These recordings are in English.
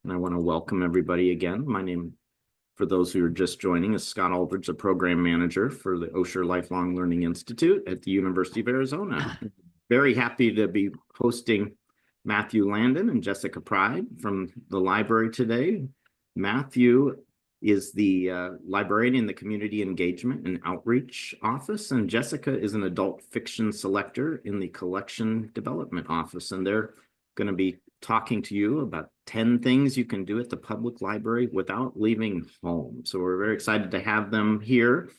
And I want to welcome everybody again. My name, for those who are just joining, is Scott Aldridge, the program manager for the Osher Lifelong Learning Institute at the University of Arizona. Very happy to be hosting Matthew Landon and Jessica Pride from the library today. Matthew is the librarian in the Community Engagement and Outreach Office, and Jessica is an adult fiction selector in the Collection Development Office. And they're going to be talking to you about 10 things you can do at the public library without leaving home. So we're very excited to have them here.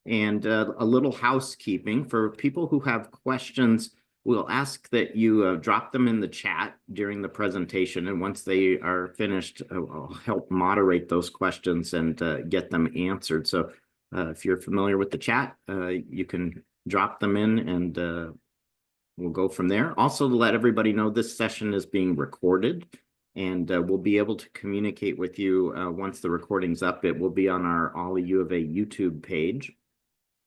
And a little housekeeping for people who have questions. We'll ask that you drop them in the chat during the presentation. And once they are finished, I'll help moderate those questions and get them answered. So if you're familiar with the chat, you can drop them in and we'll go from there. Also, to let everybody know, this session is being recorded and we'll be able to communicate with you once the recording's up. It will be on our All U of A YouTube page.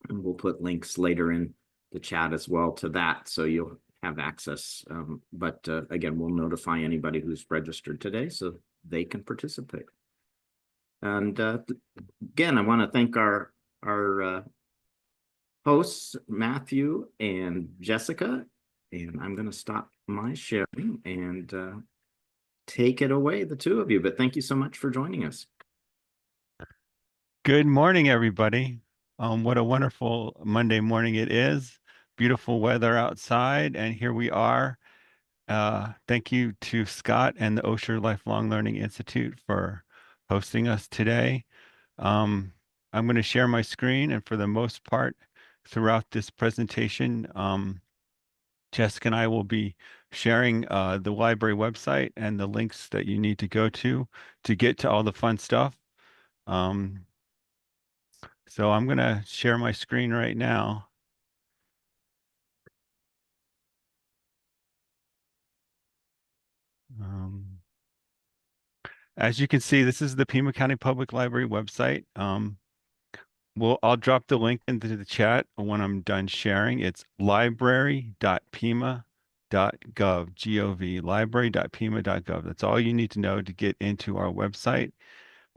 And we'll put links later in the chat as well to that, so you'll have access. But again, we'll notify anybody who's registered today so they can participate. And again, I want to thank our hosts, Matthew and Jessica. And I'm going to stop my sharing and take it away, the two of you. But thank you so much for joining us. Good morning, everybody. What a wonderful Monday morning it is. Beautiful weather outside, and here we are. Thank you to Scott and the Osher Lifelong Learning Institute for hosting us today. I'm going to share my screen, and for the most part, throughout this presentation, Jessica and I will be sharing the library website and the links that you need to go to get to all the fun stuff. So I'm going to share my screen right now. As you can see, this is the Pima County Public Library website. I'll drop the link into the chat when I'm done sharing. It's library.pima.gov, G-O-V, library.pima.gov. That's all you need to know to get into our website.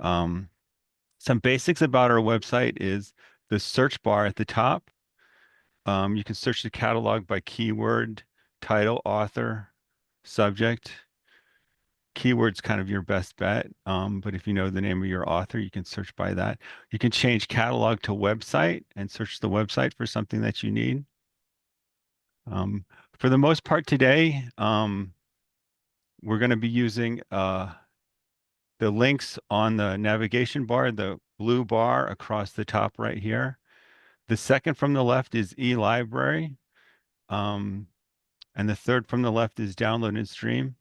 Some basics about our website is the search bar at the top. You can search the catalog by keyword, title, author, subject. Keyword's kind of your best bet, but if you know the name of your author, you can search by that. You can change catalog to website and search the website for something that you need. For the most part today, we're going to be using the links on the navigation bar, the blue bar across the top right here. The second from the left is eLibrary, and the third from the left is download and stream.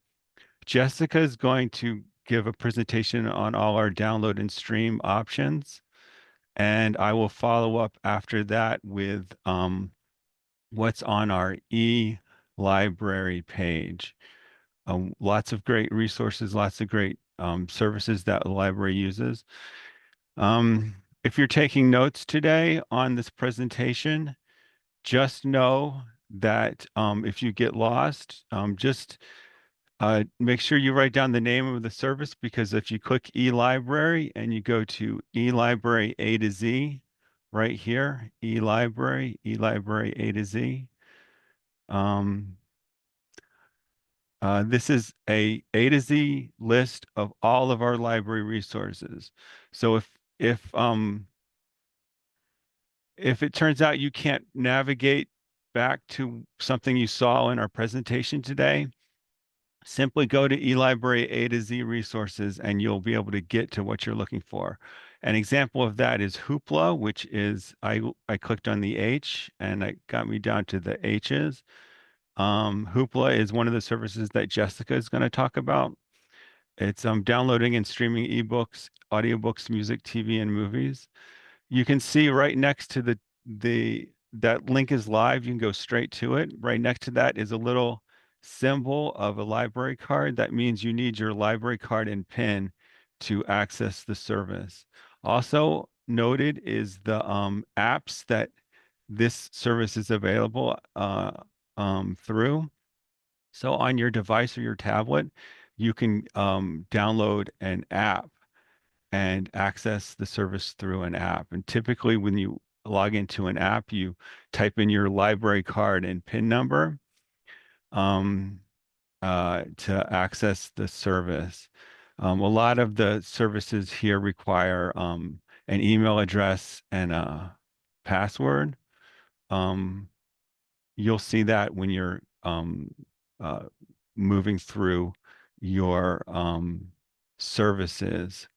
Jessica is going to give a presentation on all our download and stream options, and I will follow up after that with what's on our e-library page. Lots of great resources, lots of great services that the library uses. If you're taking notes today on this presentation, just know that if you get lost, just make sure you write down the name of the service, because if you click eLibrary and you go to eLibrary A to Z right here, eLibrary A to Z. This is a to Z list of all of our library resources. So if it turns out you can't navigate back to something you saw in our presentation today, simply go to eLibrary A to Z resources and you'll be able to get to what you're looking for. An example of that is Hoopla, which is, I clicked on the H and it got me down to the H's. Hoopla is one of the services that Jessica is going to talk about. It's downloading and streaming ebooks, audiobooks, music, TV, and movies. You can see right next to that link is live. You can go straight to it. Right next to that is a little symbol of a library card. That means you need your library card and PIN to access the service. Also noted is the apps that this service is available through. So on your device or your tablet, you can download an app and access the service through an app. And typically when you log into an app, you type in your library card and PIN number um, to access the service. A lot of the services here require an email address and a password. You'll see that when you're uh, moving through your services,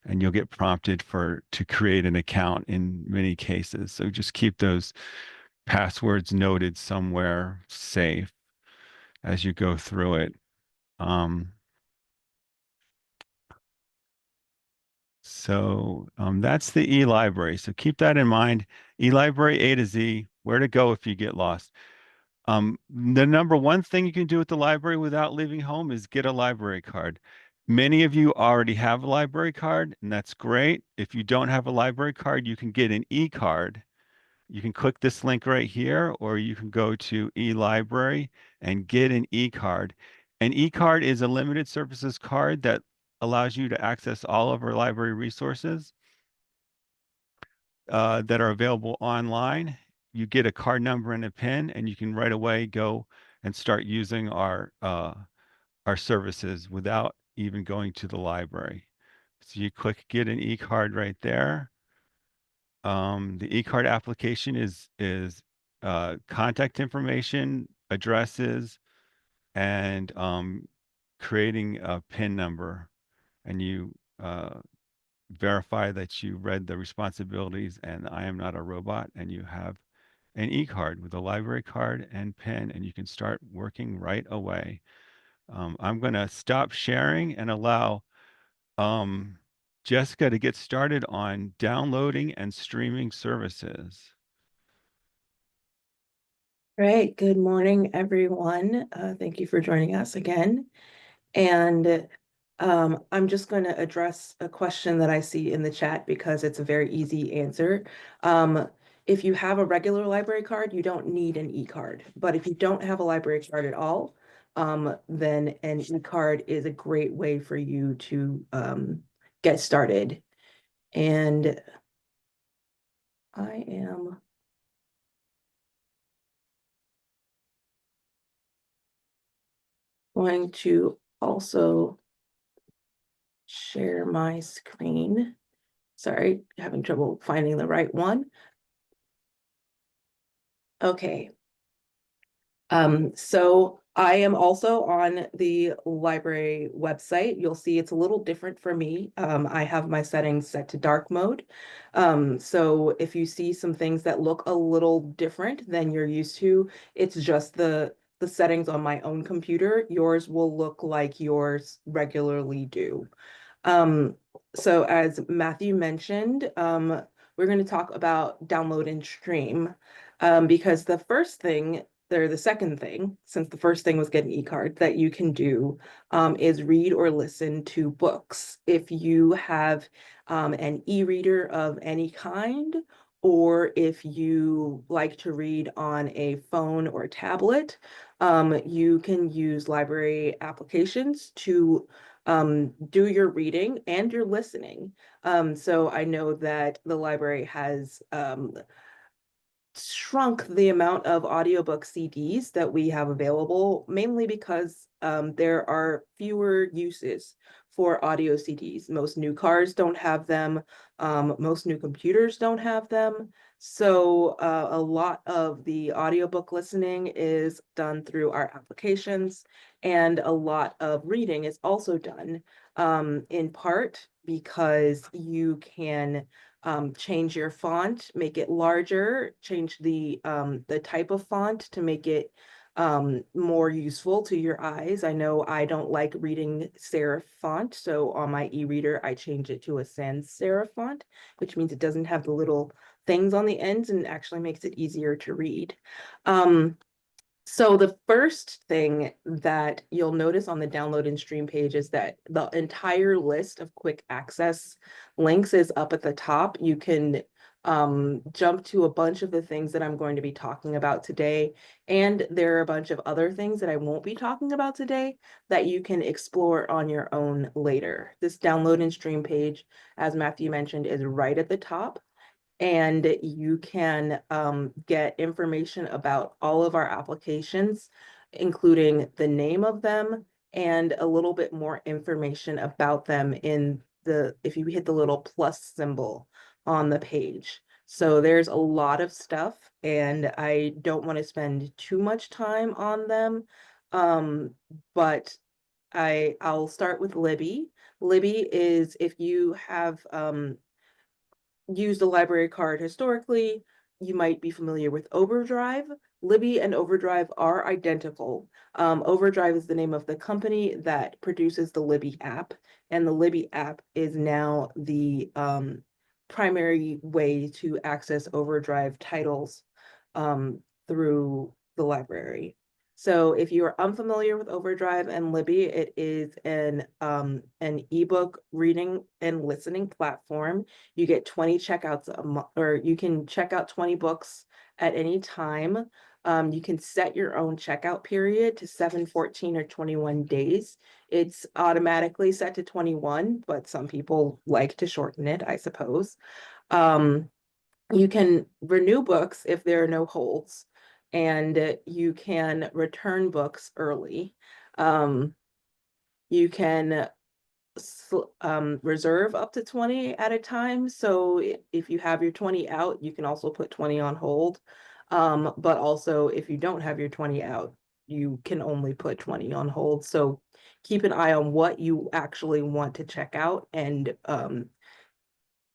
and you'll get prompted to create an account in many cases. So just keep those passwords noted somewhere safe as you go through it. That's the e-library. So keep that in mind. E-library A to Z, where to go if you get lost. The number one thing you can do at the library without leaving home is get a library card. Many of you already have a library card, and that's great. If you don't have a library card, you can get an e-card. You can click this link right here, or you can go to e-library and get an e-card. An e-card is a limited services card that allows you to access all of our library resources that are available online. You get a card number and a PIN, and you can right away go and start using our services without even going to the library. So you click get an e-card right there. The e-card application is contact information, addresses, and creating a PIN number, and you verify that you read the responsibilities and I am not a robot, and you have an e-card with a library card and PIN, and you can start working right away. I'm going to stop sharing and allow Jessica to get started on downloading and streaming services. Great. Good morning, everyone. Thank you for joining us again. And I'm just going to address a question that I see in the chat because it's a very easy answer. If you have a regular library card, you don't need an e-card. But if you don't have a library card at all, then an e-card is a great way for you to get started. And I am going to also share my screen. Sorry, having trouble finding the right one. Okay. So I am also on the library website. You'll see it's a little different for me. I have my settings set to dark mode. So if you see some things that look a little different than you're used to, it's just the settings on my own computer. Yours will look like yours regularly do. So as Matthew mentioned, we're going to talk about download and stream, because the second thing, since the first thing was get an e-card, that you can do is read or listen to books. If you have an e-reader of any kind, or if you like to read on a phone or tablet, you can use library applications to do your reading and your listening. So I know that the library has shrunk the amount of audiobook CDs that we have available, mainly because there are fewer uses for audio CDs. Most new cars don't have them. Most new computers don't have them. So a lot of the audiobook listening is done through our applications, and a lot of reading is also done in part because you can change your font, make it larger, change the type of font to make it more useful to your eyes. I know I don't like reading serif font, so on my e-reader, I change it to a sans serif font, which means it doesn't have the little things on the ends and actually makes it easier to read. So the first thing that you'll notice on the download and stream page is that the entire list of quick access links is up at the top. You can jump to a bunch of the things that I'm going to be talking about today. And there are a bunch of other things that I won't be talking about today that you can explore on your own later. This download and stream page, as Matthew mentioned, is right at the top. And you can get information about all of our applications, including the name of them and a little bit more information about them if you hit the little plus symbol on the page. So there's a lot of stuff, and I don't want to spend too much time on them. But I'll start with Libby. Libby is if you have used a library card historically, you might be familiar with Overdrive. Libby and Overdrive are identical. Overdrive is the name of the company that produces the Libby app, and the Libby app is now the primary way to access Overdrive titles through the library. So if you are unfamiliar with Overdrive and Libby, it is an ebook reading and listening platform. You get 20 checkouts a month, or you can check out 20 books at any time. You can set your own checkout period to 7, 14, or 21 days. It's automatically set to 21, but some people like to shorten it, I suppose. You can renew books if there are no holds, and you can return books early. You can reserve up to 20 at a time. So if you have your 20 out, you can also put 20 on hold. But also if you don't have your 20 out, you can only put 20 on hold. So keep an eye on what you actually want to check out, and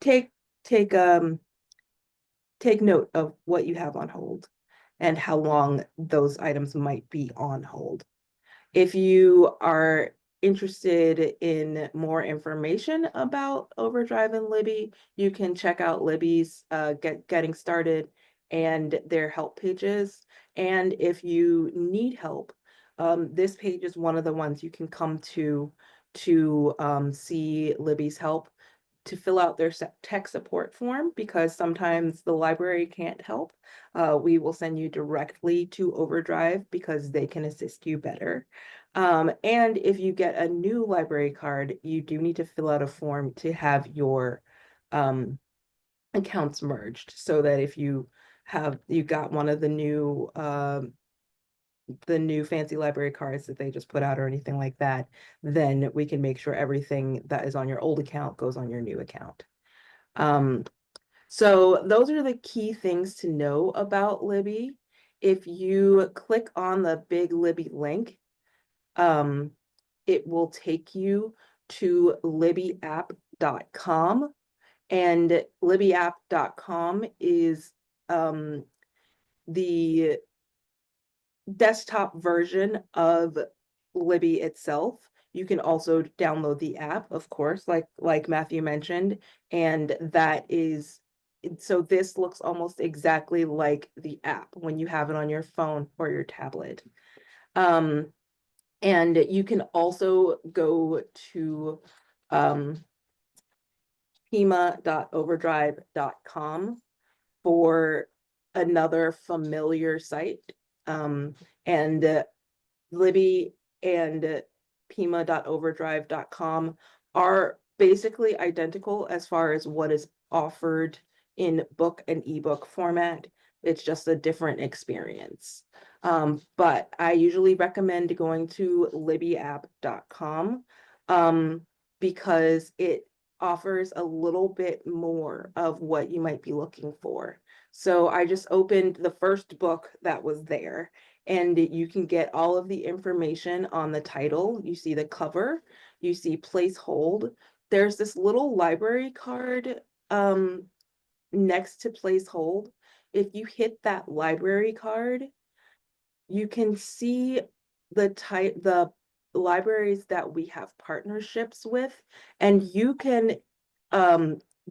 take note of what you have on hold and how long those items might be on hold. If you are interested in more information about Overdrive and Libby, you can check out Libby's Getting Started and their help pages. And if you need help, this page is one of the ones you can come to see Libby's help, to fill out their tech support form, because sometimes the library can't help. We will send you directly to Overdrive because they can assist you better. And if you get a new library card, you do need to fill out a form to have your accounts merged, so that if you got one of the new fancy library cards that they just put out or anything like that, then we can make sure everything that is on your old account goes on your new account. So those are the key things to know about Libby. If you click on the big Libby link, it will take you to libbyapp.com, and libbyapp.com is the desktop version of Libby itself. You can also download the app, of course, like Matthew mentioned, and so this looks almost exactly like the app when you have it on your phone or your tablet. And you can also go to pima.overdrive.com for another familiar site. And Libby and pima.overdrive.com are basically identical as far as what is offered in book and ebook format. It's just a different experience. But I usually recommend going to libbyapp.com because it offers a little bit more of what you might be looking for. So I just opened the first book that was there, and you can get all of the information on the title. You see the cover, you see place hold. There's this little library card next to place hold. If you hit that library card, you can see the libraries that we have partnerships with, and you can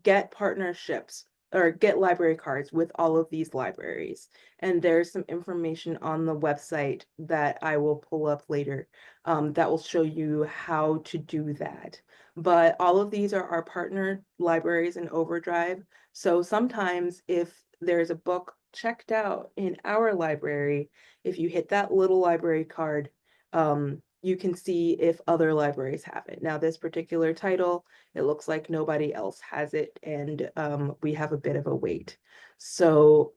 get partnerships or get library cards with all of these libraries. And there's some information on the website that I will pull up later that will show you how to do that. But all of these are our partner libraries in Overdrive. So sometimes if there's a book checked out in our library, if you hit that little library card, you can see if other libraries have it. Now, this particular title, it looks like nobody else has it, and we have a bit of a wait. So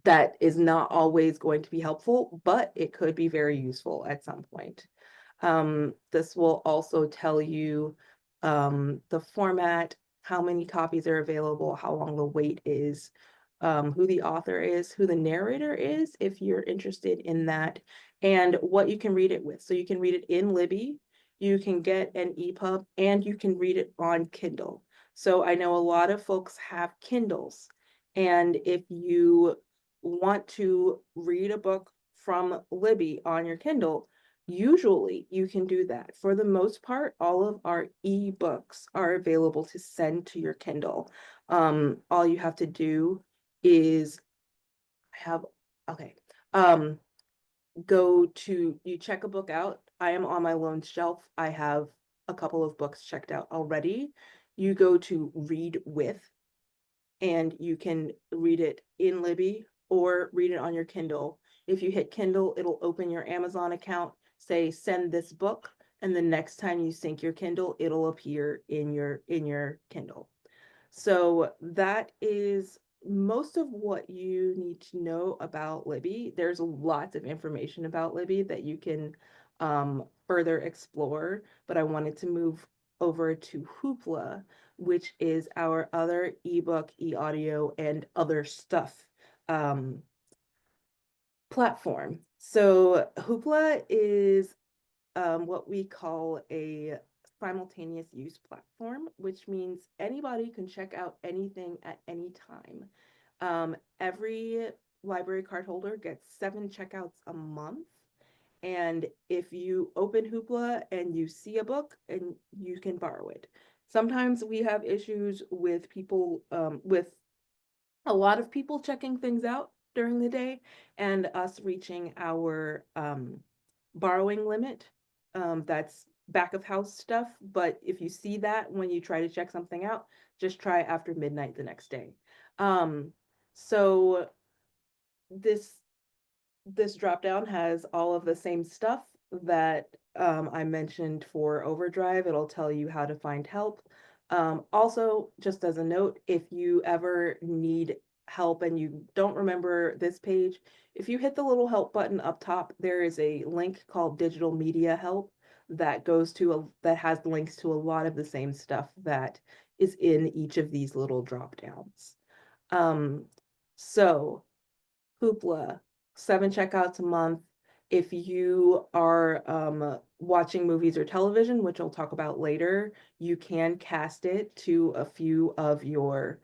that is not always going to be helpful, but it could be very useful at some point. This will also tell you the format, how many copies are available, how long the wait is, who the author is, who the narrator is, if you're interested in that, and what you can read it with. So you can read it in Libby, you can get an EPUB, and you can read it on Kindle. So I know a lot of folks have Kindles, and if you want to read a book from Libby on your Kindle, usually you can do that. For the most part, all of our ebooks are available to send to your Kindle. All you have to do is you check a book out. I am on my loan shelf. I have a couple of books checked out already. You go to read with, and you can read it in Libby or read it on your Kindle. If you hit Kindle, it'll open your Amazon account, say send this book, and the next time you sync your Kindle, it'll appear in your Kindle. So that is most of what you need to know about Libby. There's lots of information about Libby that you can further explore, but I wanted to move over to Hoopla, which is our other ebook, e-audio, and other stuff platform. So Hoopla is what we call a simultaneous use platform, which means anybody can check out anything at any time. Every library card holder gets 7 checkouts a month. And if you open Hoopla and you see a book, and you can borrow it. Sometimes we have issues with people, with a lot of people checking things out during the day and us reaching our borrowing limit. That's back of house stuff, but if you see that when you try to check something out, just try after midnight the next day. So this drop down has all of the same stuff that I mentioned for Overdrive. It'll tell you how to find help. Also, just as a note, if you ever need help and you don't remember this page, if you hit the little help button up top, there is a link called Digital Media Help that that has links to a lot of the same stuff that is in each of these little drop downs. So Hoopla, 7 checkouts a month. If you are watching movies or television, which I'll talk about later, you can cast it to a few of your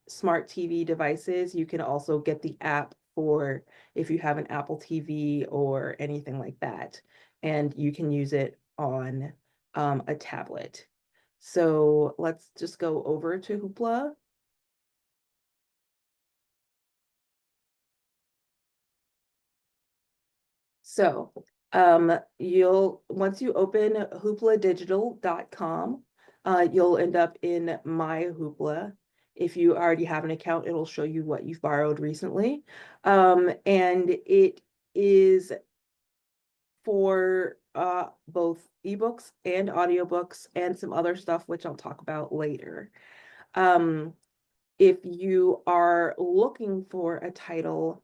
smart TV devices. You can also get the app for if you have an Apple TV or anything like that, and you can use it on a tablet. So let's just go over to Hoopla. So once you open hoopladigital.com, you'll end up in My Hoopla. If you already have an account, it'll show you what you've borrowed recently. And it is for both ebooks and audiobooks and some other stuff, which I'll talk about later. If you are looking for a title,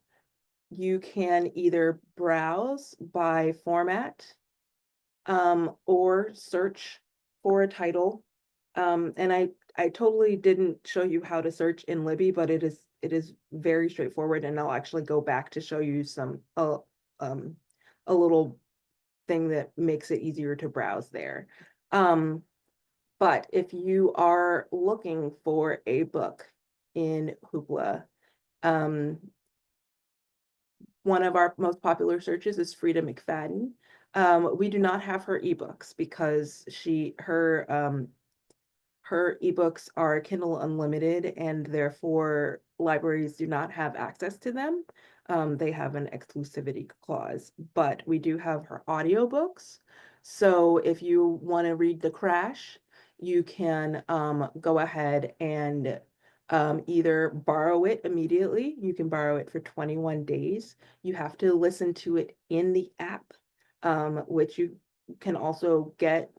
you can either browse by format or search for a title. And I totally didn't show you how to search in Libby, but it is very straightforward, and I'll actually go back to show you a little thing that makes it easier to browse there. But if you are looking for a book in Hoopla, one of our most popular searches is Frida McFadden. We do not have her ebooks because her ebooks are Kindle Unlimited, and therefore libraries do not have access to them. They have an exclusivity clause, but we do have her audiobooks. So if you want to read The Crash, you can go ahead and either borrow it immediately. You can borrow it for 21 days. You have to listen to it in the app, which you can also get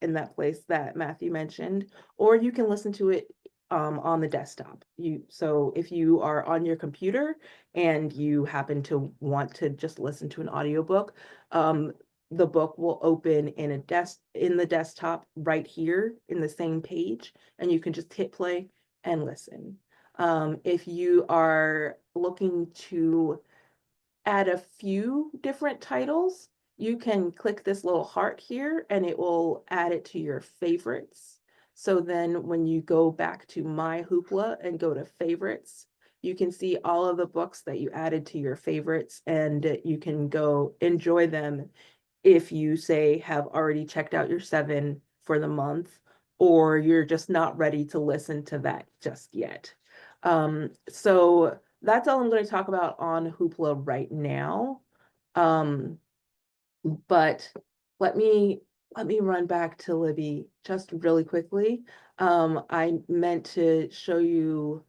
in that place that Matthew mentioned, or you can listen to it on the desktop. So if you are on your computer and you happen to want to just listen to an audiobook, the book will open in the desktop right here in the same page, and you can just hit play and listen. If you are looking to add a few different titles, you can click this little heart here and it will add it to your favorites. So then when you go back to My Hoopla and go to favorites, you can see all of the books that you added to your favorites, and you can go enjoy them if you say have already checked out your 7 for the month, or you're just not ready to listen to that just yet. So that's all I'm going to talk about on Hoopla right now. But let me run back to Libby just really quickly. I meant to show you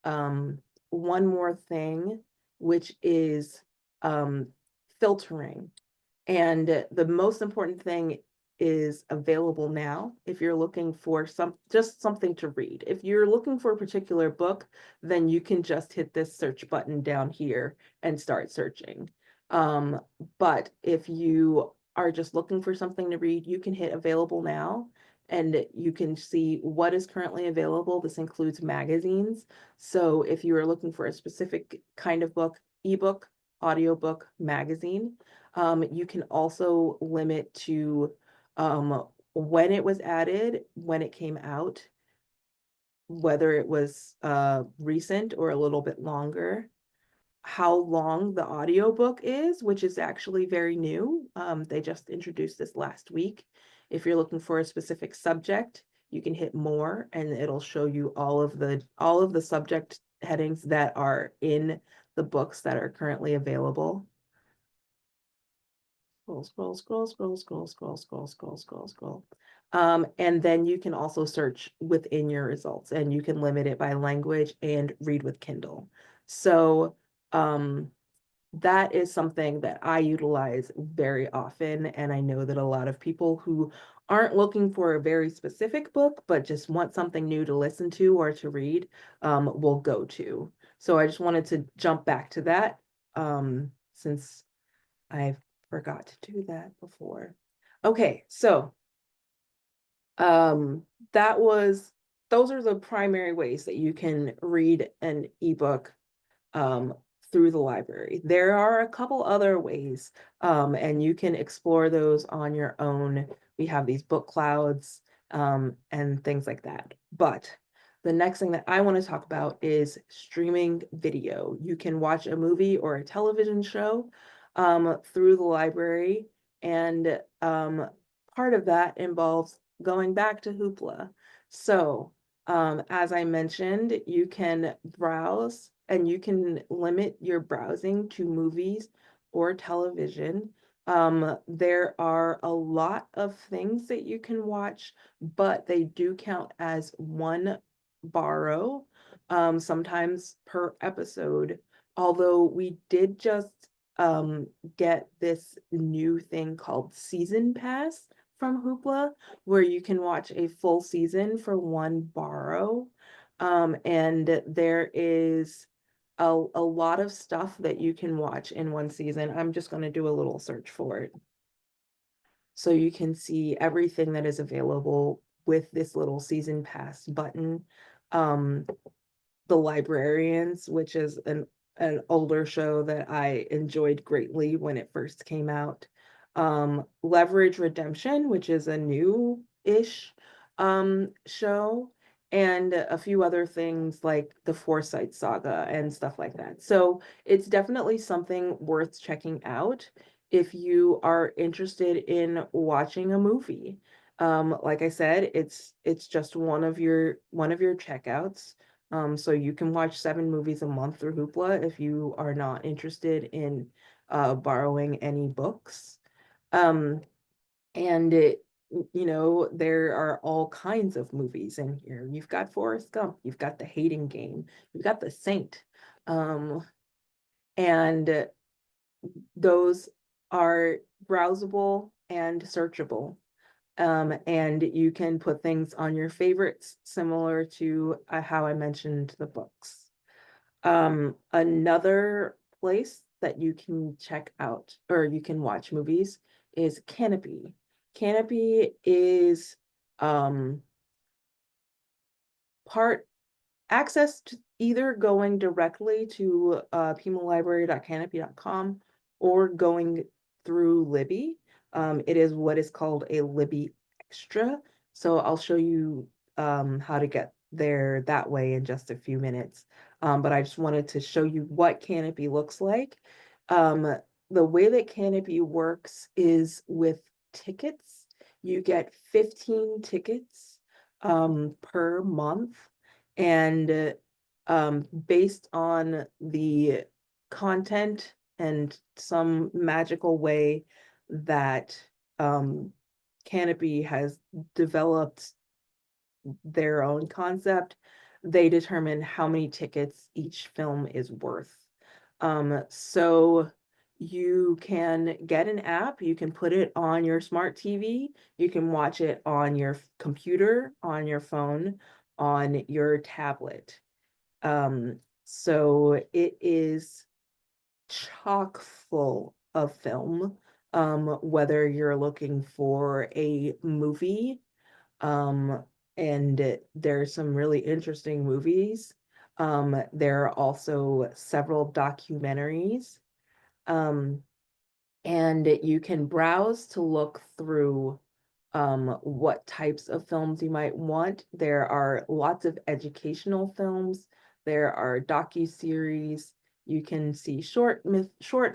one more thing, which is filtering. And the most important thing is available now if you're looking for just something to read. If you're looking for a particular book, then you can just hit this search button down here and start searching. But if you are just looking for something to read, you can hit available now and you can see what is currently available. This includes magazines. So if you are looking for a specific kind of book, ebook, audiobook, magazine, you can also limit to when it was added, when it came out, whether it was recent or a little bit longer, how long the audiobook is, which is actually very new. They just introduced this last week. If you're looking for a specific subject, you can hit more and it'll show you all of the subject headings that are in the books that are currently available. Scroll. And then you can also search within your results, and you can limit it by language and read with Kindle. So that is something that I utilize very often, and I know that a lot of people who aren't looking for a very specific book, but just want something new to listen to or to read, will go to. So I just wanted to jump back to that, since I forgot to do that before. Okay, so those are the primary ways that you can read an ebook through the library. There are a couple other ways, and you can explore those on your own. We have these book clouds and things like that. But the next thing that I want to talk about is streaming video. You can watch a movie or a television show through the library, and part of that involves going back to Hoopla. So as I mentioned, you can browse and you can limit your browsing to movies or television. There are a lot of things that you can watch, but they do count as one borrow, sometimes per episode. Although we did just get this new thing called Season Pass from Hoopla, where you can watch a full season for one borrow. And there is a lot of stuff that you can watch in one season. I'm just going to do a little search for it, so you can see everything that is available with this little Season Pass button. The Librarians, which is an older show that I enjoyed greatly when it first came out. Leverage Redemption, which is a new-ish show, and a few other things like the Forsyte Saga and stuff like that. So it's definitely something worth checking out if you are interested in watching a movie. Like I said, it's just one of your checkouts. So you can watch 7 movies a month through Hoopla if you are not interested in borrowing any books. Um, and there are all kinds of movies in here. You've got Forrest Gump, you've got The Hating Game, you've got The Saint. And those are browsable and searchable. And you can put things on your favorites, similar to how I mentioned the books. Another place that you can check out or you can watch movies is Canopy. Canopy is part access to either going directly to pimalibrary.canopy.com or going through Libby. It is what is called a Libby Extra. So I'll show you how to get there that way in just a few minutes. But I just wanted to show you what Canopy looks like. The way that Canopy works is with tickets. You get 15 tickets per month. And based on the content and some magical way that Canopy has developed their own concept, they determine how many tickets each film is worth. So you can get an app, you can put it on your smart TV, you can watch it on your computer, on your phone, on your tablet. So it is chock full of film, whether you're looking for a movie, and there's some really interesting movies. There are also several documentaries. And you can browse to look through what types of films you might want. There are lots of educational films. There are docu-series. You can see short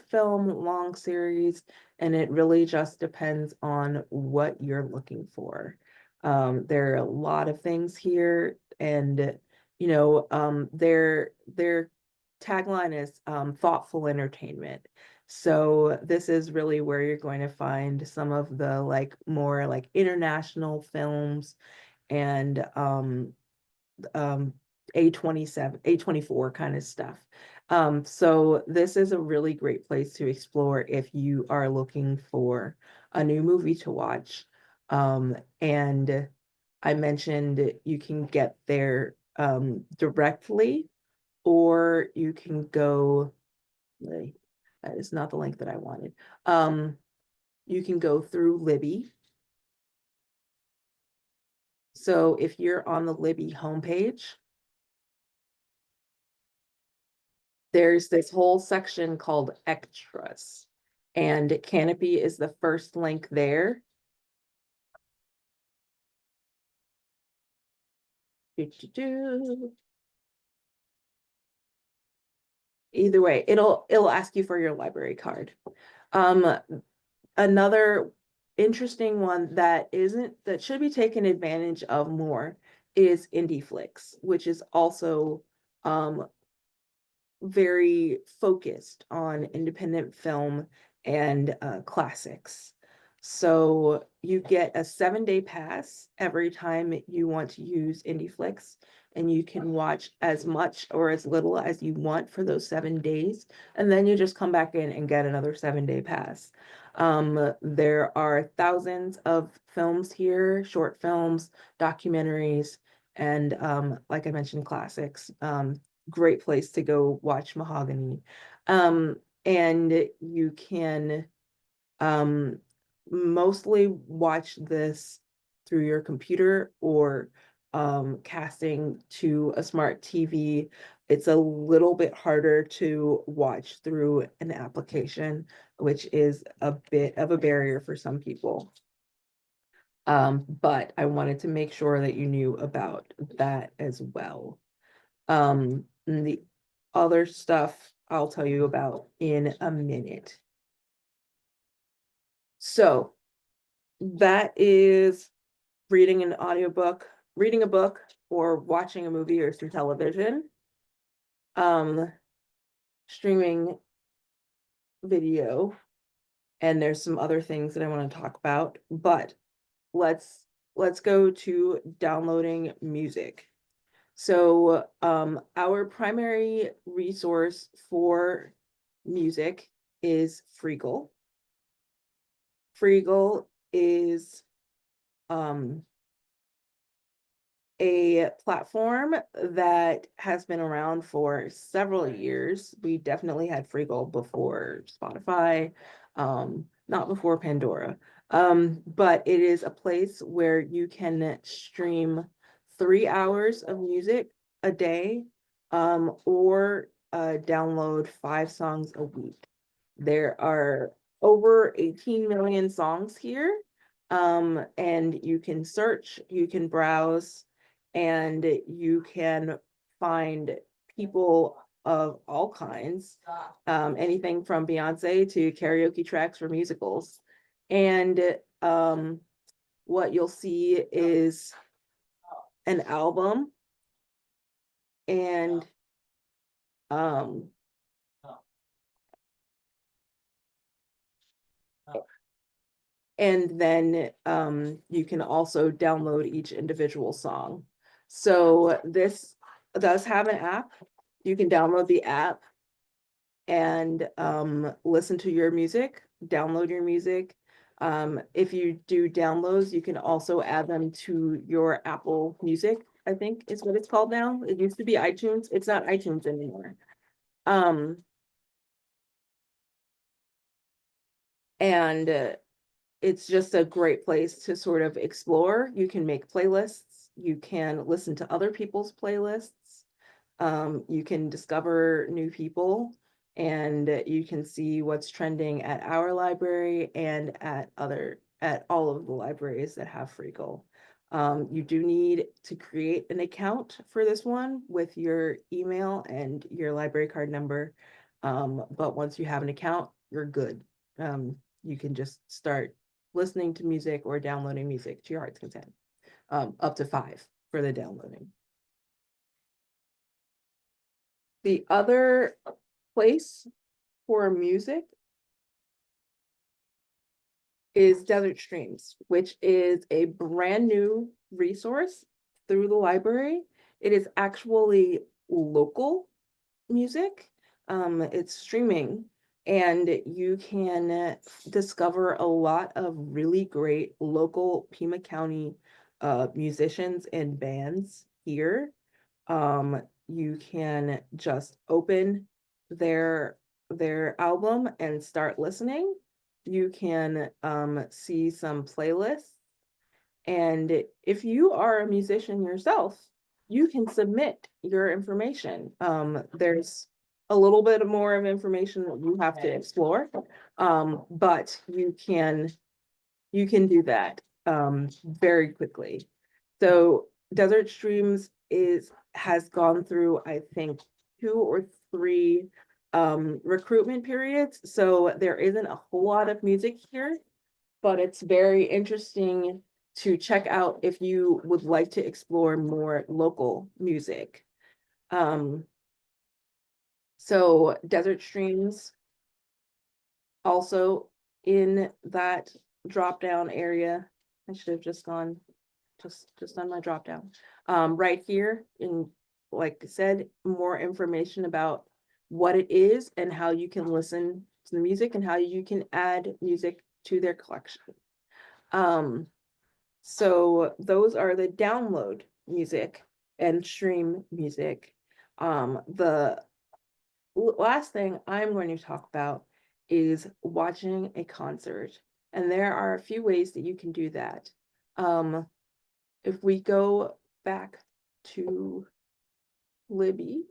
film, long series, and it really just depends on what you're looking for. There are a lot of things here, and their tagline is thoughtful entertainment. So this is really where you're going to find some of the more international films and A27, A24 kind of stuff. So this is a really great place to explore if you are looking for a new movie to watch. And I mentioned you can get there directly, or you can go, that is not the link that I wanted. You can go through Libby. So if you're on the Libby homepage, there's this whole section called extras, and Canopy is the first link there. Either way, it'll ask you for your library card. Another interesting one that should be taken advantage of more is IndieFlix, which is also very focused on independent film and classics. So you get a 7-day pass every time you want to use IndieFlix, and you can watch as much or as little as you want for those 7 days, and then you just come back in and get another 7-day pass. There are thousands of films here, short films, documentaries, and like I mentioned, classics. Great place to go watch Mahogany. And you can mostly watch this through your computer or casting to a smart TV. It's a little bit harder to watch through an application, which is a bit of a barrier for some people. But I wanted to make sure that you knew about that as well. And the other stuff I'll tell you about in a minute. So that is reading an audiobook, reading a book, or watching a movie or some television. Streaming video, and there's some other things that I want to talk about, but let's go to downloading music. So our primary resource for music is Freegal. Freegal is a platform that has been around for several years. We definitely had Freegal before Spotify, not before Pandora. But it is a place where you can stream 3 hours of music a day, or download 5 songs a week. There are over 18 million songs here, and you can search, you can browse, and you can find people of all kinds, anything from Beyonce to karaoke tracks for musicals. And what you'll see is an album, and then you can also download each individual song. So this does have an app. You can download the app and listen to your music, download your music. If you do downloads, you can also add them to your Apple Music, I think is what it's called now. It used to be iTunes. It's not iTunes anymore. And it's just a great place to sort of explore. You can make playlists. You can listen to other people's playlists. You can discover new people, and you can see what's trending at our library and at all of the libraries that have Freegal. You do need to create an account for this one with your email and your library card number. But once you have an account, you're good. You can just start listening to music or downloading music to your heart's content, up to 5 for the downloading. The other place for music is Desert Streams, which is a brand new resource through the library. It is actually local music. It's streaming, and you can discover a lot of really great local Pima County musicians and bands here. You can just open their album and start listening. You can see some playlists, and if you are a musician yourself, you can submit your information. There's a little bit more of information that you have to explore, but you can do that very quickly. So Desert Streams has gone through, I think, 2 or 3 recruitment periods. So there isn't a whole lot of music here, but it's very interesting to check out if you would like to explore more local music. So Desert Streams also in that drop down area. I should have just gone just on my drop down. Right here, in, like I said, more information about what it is and how you can listen to the music and how you can add music to their collection. So those are the download music and stream music. The last thing I'm going to talk about is watching a concert. And there are a few ways that you can do that. If we go back to Libby,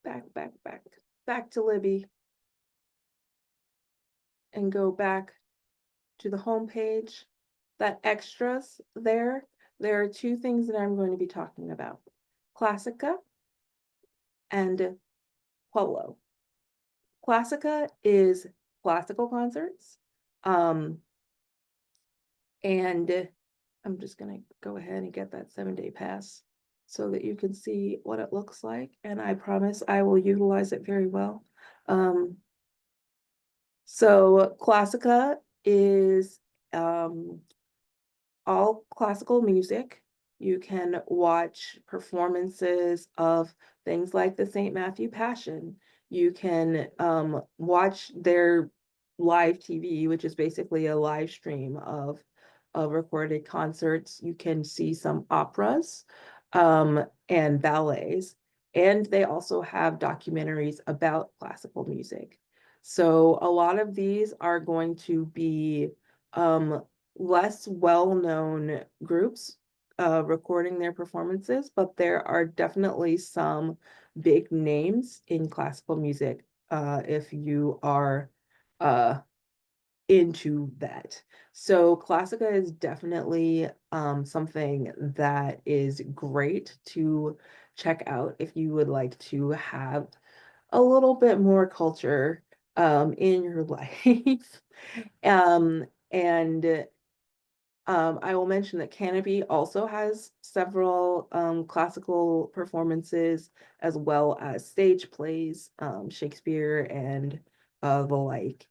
back to Libby, and go back to the home page, that extras there are 2 things that I'm going to be talking about: Classica and Polo. Classica is classical concerts. And I'm just gonna go ahead and get that 7-day pass so that you can see what it looks like. And I promise I will utilize it very well. So Classica is all classical music. You can watch performances of things like the St. Matthew Passion. You can watch their live TV, which is basically a live stream of recorded concerts. You can see some operas and ballets. And they also have documentaries about classical music. So a lot of these are going to be less well-known groups recording their performances, but there are definitely some big names in classical music if you are into that. So Classica is definitely something that is great to check out if you would like to have a little bit more culture in your life. And I will mention that Canopy also has several classical performances as well as stage plays, Shakespeare and the like.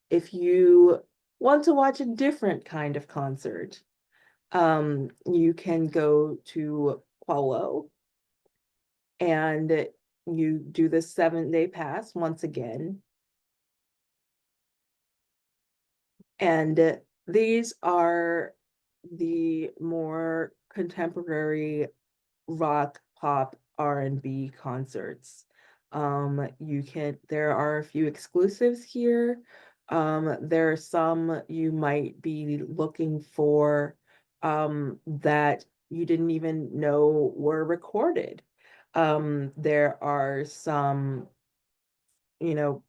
If you want to watch a different kind of concert, you can go to Polo and you do the 7-day pass once again. And these are the more contemporary rock, pop, R&B concerts. There are a few exclusives here. There are some you might be looking for that you didn't even know were recorded. There are some, you know,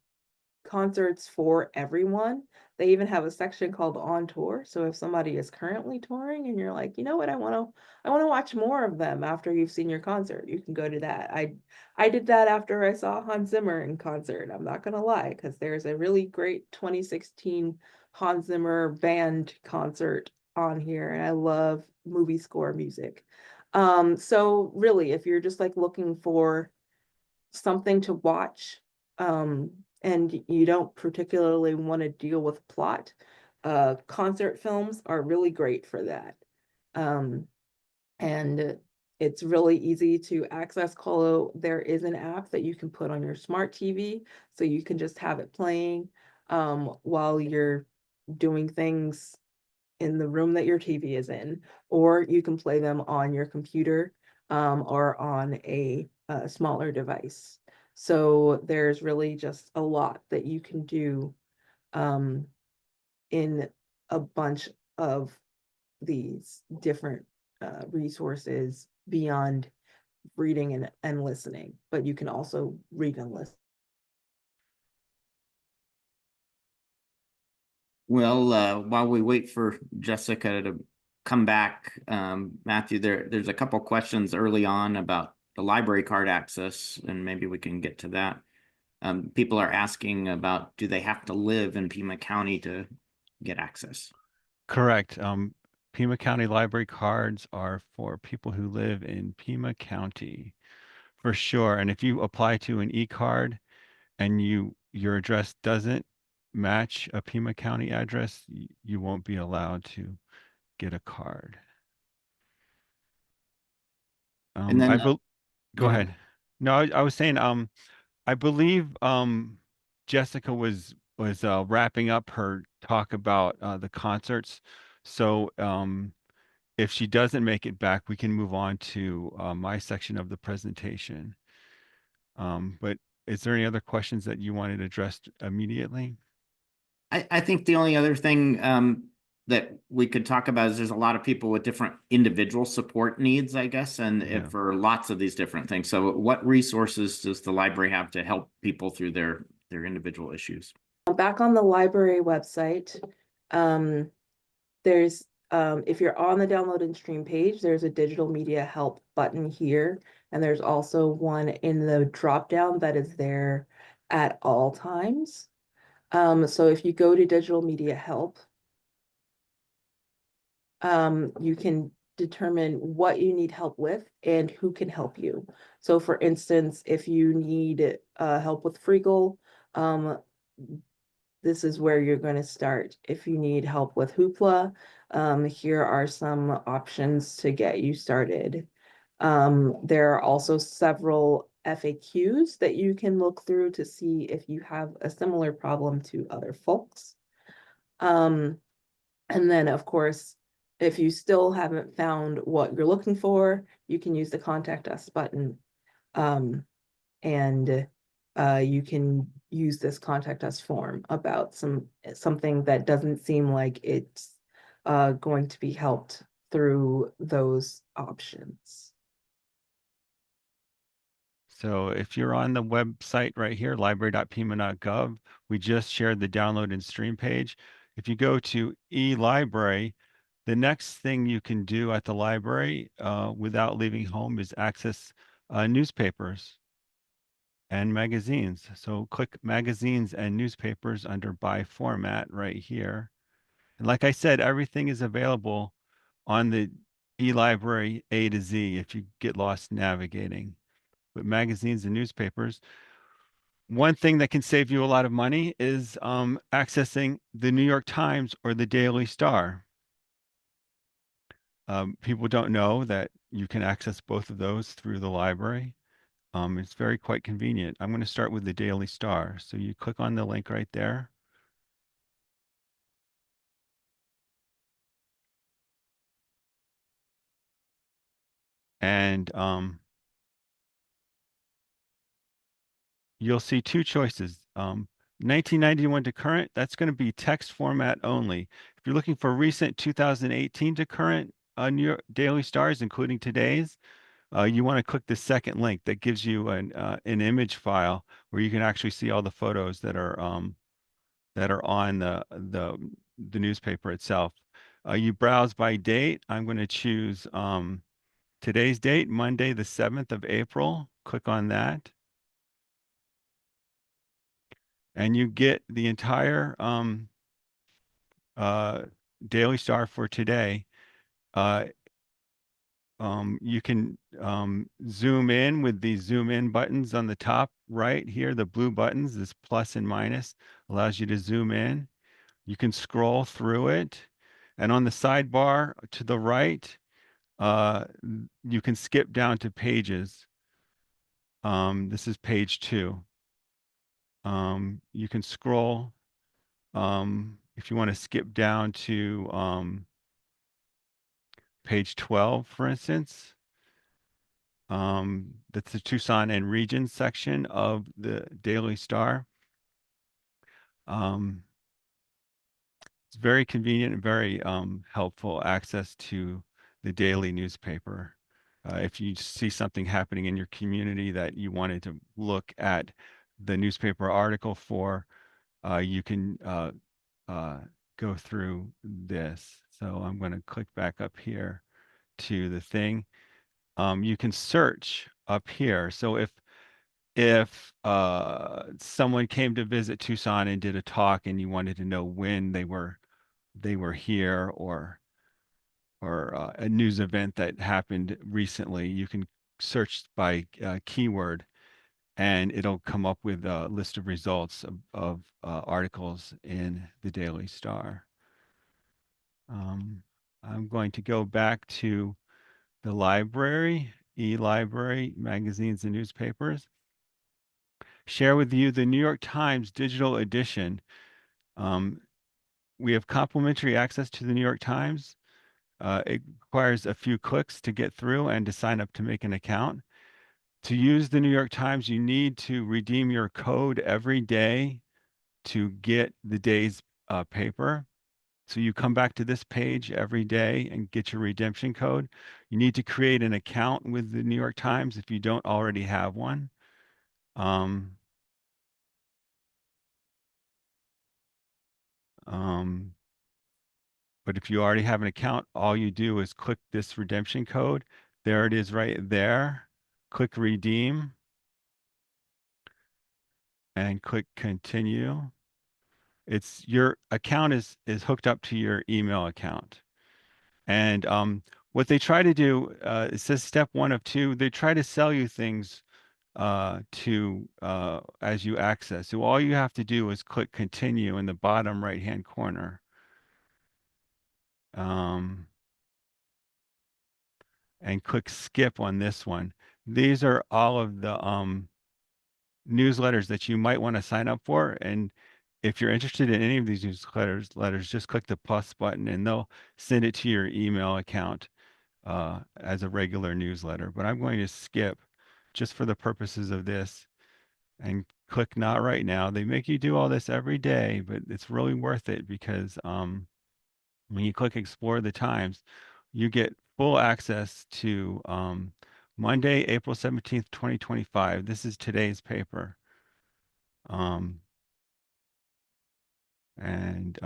concerts for everyone. They even have a section called on tour. So if somebody is currently touring and you're like, you know what, I want to watch more of them after you've seen your concert, you can go to that. I did that after I saw Hans Zimmer in concert. I'm not gonna lie, because there's a really great 2016 Hans Zimmer band concert on here, and I love movie score music. So really, if you're just like looking for something to watch, and you don't particularly want to deal with plot, concert films are really great for that. And it's really easy to access Colo. There is an app that you can put on your smart TV, so you can just have it playing while you're doing things in the room that your TV is in, or you can play them on your computer or on a smaller device. So there's really just a lot that you can do in a bunch of these different resources beyond reading and listening, but you can also read and listen. Well, while we wait for Jessica to come back, Matthew, there's a couple questions early on about the library card access, and maybe we can get to that. People are asking about, do they have to live in Pima County to get access? Correct. Pima County library cards are for people who live in Pima County for sure. And if you apply to an e-card and your address doesn't match a Pima County address, you won't be allowed to get a card. And then Go go ahead. ahead. No, I was saying, I believe Jessica was wrapping up her talk about the concerts. So if she doesn't make it back, we can move on to my section of the presentation. But is there any other questions that you wanted addressed immediately? I think the only other thing that we could talk about is there's a lot of people with different individual support needs, I guess, and Yeah. for lots of these different things. So what resources does the library have to help people through their individual issues? Back on the library website, there's if you're on the download and stream page, there's a digital media help button here, and there's also one in the drop down that is there at all times. So if you go to digital media help, you can determine what you need help with and who can help you. So for instance, if you need help with Freegal, this is where you're going to start. If you need help with Hoopla, here are some options to get you started. There are also several FAQs that you can look through to see if you have a similar problem to other folks. And then, of course, if you still haven't found what you're looking for, you can use the Contact Us button. And you can use this Contact Us form about something that doesn't seem like it's going to be helped through those options. So if you're on the website right here, library.pima.gov, we just shared the download and stream page. If you go to eLibrary, the next thing you can do at the library without leaving home is access newspapers and magazines. So click magazines and newspapers under by format right here. And like I said, everything is available on the eLibrary A to Z if you get lost navigating. With magazines and newspapers, one thing that can save you a lot of money is accessing the New York Times or the Daily Star. People don't know that you can access both of those through the library. It's very quite convenient. I'm going to start with the Daily Star. So you click on the link right there. And you'll see two choices. 1991 to current, that's going to be text format only. If you're looking for recent 2018 to current New York Daily Stars, including today's, you want to click the second link that gives you an image file where you can actually see all the photos that are on the newspaper itself. You browse by date. I'm going to choose today's date, Monday, the 7th of April. Click on that. And you get the entire Daily Star for today. You can zoom in with the zoom in buttons on the top right here, the blue buttons, this plus and minus allows you to zoom in. You can scroll through it. And on the sidebar to the right, you can skip down to pages. This is page 2. You can scroll if you want to skip down to page 12, for instance. That's the Tucson and region section of the Daily Star. It's very convenient and very helpful access to the daily newspaper. If you see something happening in your community that you wanted to look at the newspaper article for, you can go through this. So I'm going to click back up here to the thing. You can search up here. So if someone came to visit Tucson and did a talk and you wanted to know when they were here or a news event that happened recently, you can search by keyword and it'll come up with a list of results of articles in the Daily Star. I'm going to go back to the library, eLibrary, magazines and newspapers. Share with you the New York Times digital edition. We have complimentary access to the New York Times. It requires a few clicks to get through and to sign up to make an account. To use the New York Times, you need to redeem your code every day to get the day's paper. So you come back to this page every day and get your redemption code. You need to create an account with the New York Times if you don't already have one. But if you already have an account, all you do is click this redemption code. There it is right there. Click redeem and click continue. It's your account is hooked up to your email account. And what they try to do, it says step 1 of 2, they try to sell you things as you access. So all you have to do is click continue in the bottom right hand corner. And click skip on this one. These are all of the newsletters that you might want to sign up for. And if you're interested in any of these newsletters, just click the plus button and they'll send it to your email account as a regular newsletter. But I'm going to skip just for the purposes of this and click not right now. They make you do all this every day, but it's really worth it because when you click explore the times, you get full access to Monday, April 17th, 2025. This is today's paper. Um, and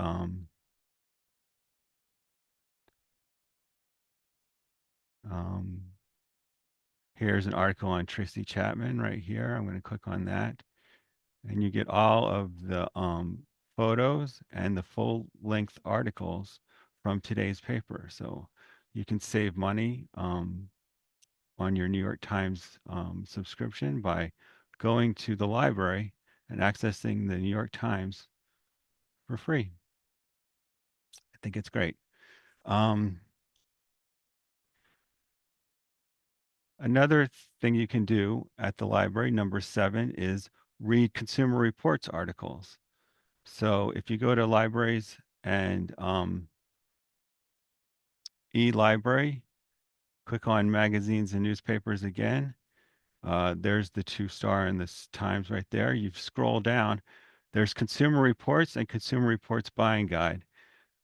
here's an article on Tracy Chapman right here. I'm going to click on that. And you get all of the photos and the full length articles from today's paper. So you can save money on your New York Times subscription by going to the library and accessing the New York Times for free. I think it's great. Another thing you can do at the library, number 7, is read Consumer Reports articles. So if you go to libraries and e-library, click on magazines and newspapers again. There's the 2-star and the Times right there. You scroll down. There's Consumer Reports and Consumer Reports Buying Guide.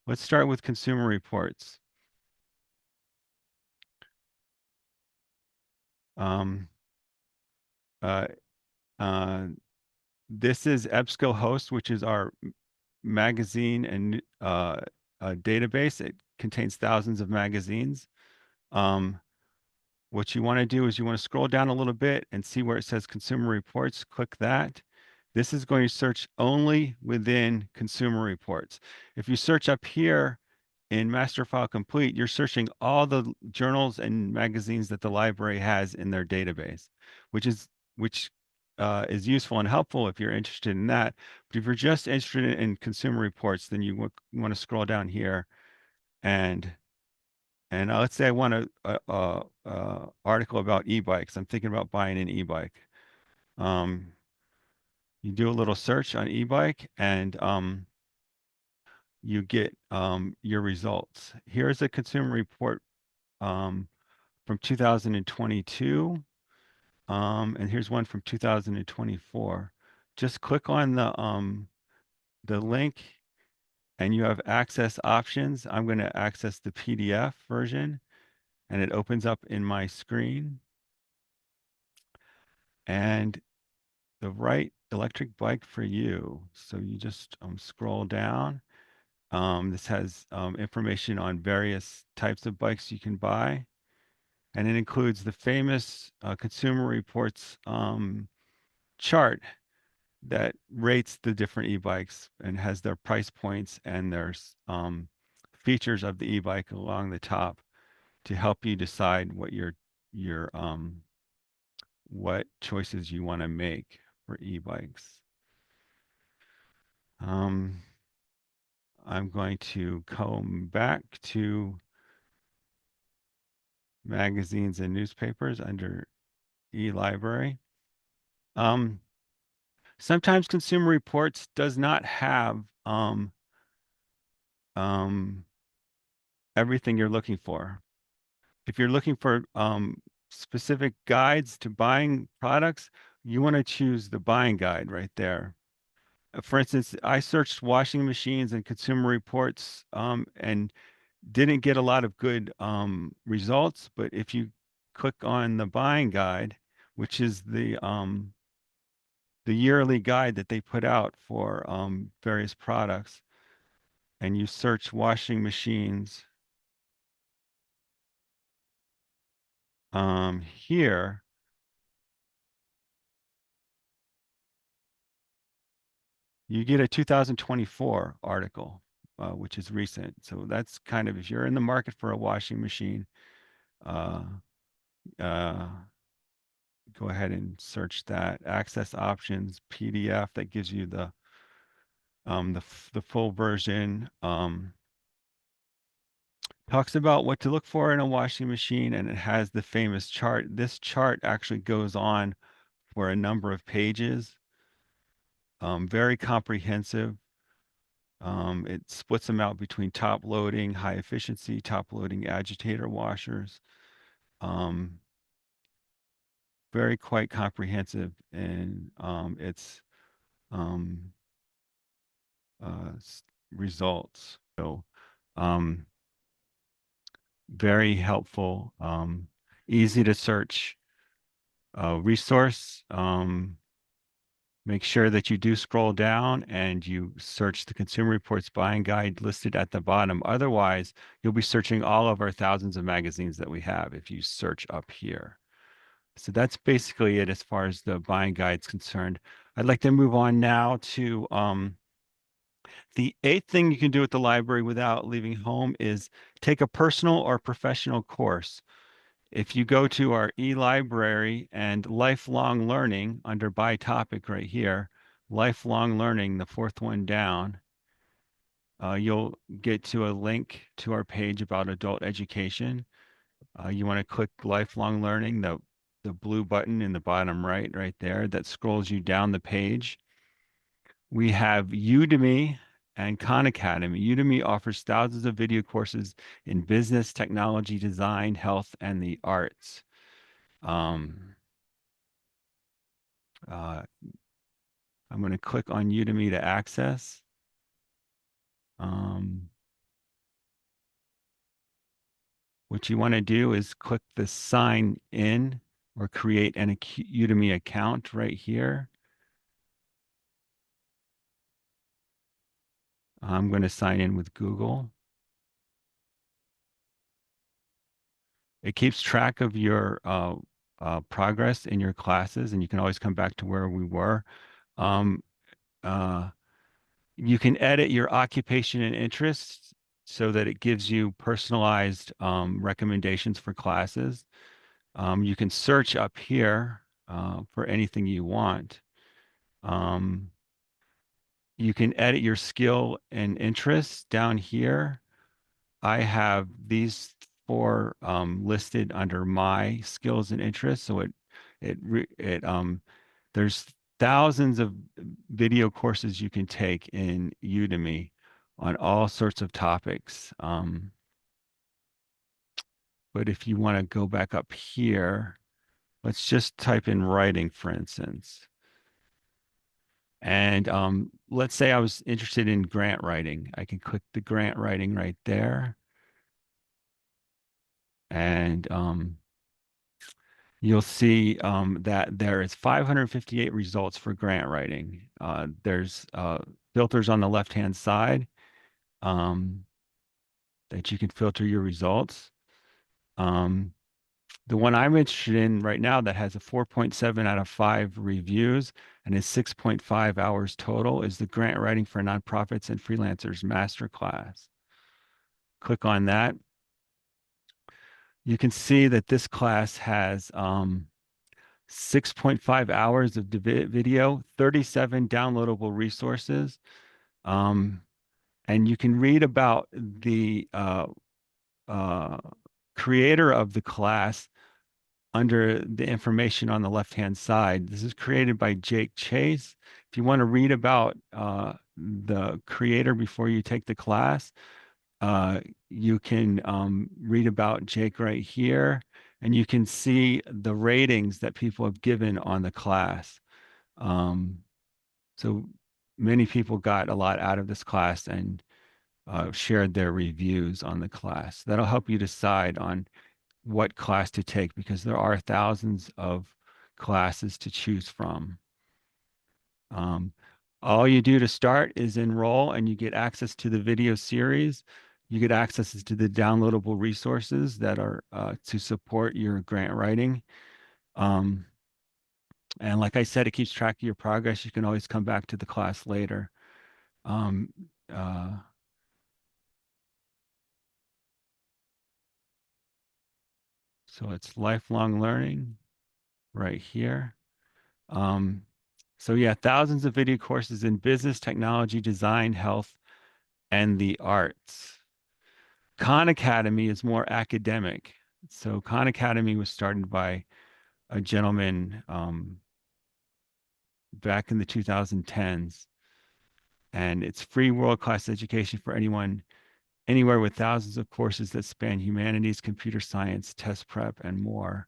Let's start with Consumer Reports. Um, uh, uh, this is EBSCOhost, which is our magazine and database. It contains thousands of magazines. What you want to do is you want to scroll down a little bit and see where it says Consumer Reports. Click that. This is going to search only within Consumer Reports. If you search up here in Master File Complete, you're searching all the journals and magazines that the library has in their database, which is useful and helpful if you're interested in that. But if you're just interested in Consumer Reports, then you want to scroll down here and let's say I want a article about e-bikes. I'm thinking about buying an e-bike. You do a little search on e-bike and you get your results. Here's a consumer report from 2022. And here's one from 2024. Just click on the link and you have access options. I'm going to access the PDF version and it opens up in my screen. And the right electric bike for you. So you just scroll down. This has information on various types of bikes you can buy. And it includes the famous Consumer Reports chart that rates the different e-bikes and has their price points and their features of the e-bike along the top to help you decide what what choices you want to make for e-bikes. I'm going to come back to magazines and newspapers under e-library. Sometimes Consumer Reports does not have everything you're looking for. If you're looking for specific guides to buying products, you want to choose the buying guide right there. For instance, I searched washing machines and Consumer Reports and didn't get a lot of good results. But if you click on the buying guide, which is the yearly guide that they put out for various products, and you search washing machines here, you get a 2024 article which is recent. So that's kind of, if you're in the market for a washing machine, uh, uh, go ahead and search that. Access options, PDF, that gives you the full version. Talks about what to look for in a washing machine, and it has the famous chart. This chart actually goes on for a number of pages. Very comprehensive. It splits them out between top loading, high efficiency, top loading agitator washers. Very quite comprehensive in its results. So very helpful, easy to search resource. Make sure that you do scroll down and you search the Consumer Reports buying guide listed at the bottom. Otherwise, you'll be searching all of our thousands of magazines that we have if you search up here. So that's basically it as far as the buying guide's concerned. I'd like to move on now to the 8th thing you can do at the library without leaving home is take a personal or professional course. If you go to our e-library and lifelong learning under by topic right here, lifelong learning, the 4th one down, you'll get to a link to our page about adult education. You want to click lifelong learning, the blue button in the bottom right there, that scrolls you down the page. We have Udemy and Khan Academy. Udemy offers thousands of video courses in business, technology, design, health, and the arts. I'm going to click on Udemy to access. What you want to do is click the sign in or create an Udemy account right here. I'm going to sign in with Google. It keeps track of your progress in your classes, and you can always come back to where we were. You can edit your occupation and interests so that it gives you personalized recommendations for classes. You can search up here for anything you want. You can edit your skill and interests down here. I have these 4 listed under my skills and interests. So there's thousands of video courses you can take in Udemy on all sorts of topics. But if you want to go back up here, let's just type in writing, for instance. And let's say I was interested in grant writing. I can click the grant writing right there. And you'll see that there is 558 results for grant writing. There's filters on the left-hand side that you can filter your results. The one I'm interested in right now that has a 4.7 out of 5 reviews and is 6.5 hours total is the Grant Writing for Nonprofits and Freelancers Masterclass. Click on that. You can see that this class has 6.5 hours of video, 37 downloadable resources. And you can read about the creator of the class under the information on the left-hand side. This is created by Jake Chase. If you want to read about the creator before you take the class, you can read about Jake right here, and you can see the ratings that people have given on the class. So many people got a lot out of this class and shared their reviews on the class. That'll help you decide on what class to take, because there are thousands of classes to choose from. All you do to start is enroll, and you get access to the video series. You get access to the downloadable resources that are to support your grant writing. And like I said, it keeps track of your progress. You can always come back to the class later. So it's lifelong learning right here. So yeah, thousands of video courses in business, technology, design, health, and the arts. Khan Academy is more academic. So Khan Academy was started by a gentleman back in the 2010s, and it's free world-class education for anyone, anywhere, with thousands of courses that span humanities, computer science, test prep, and more.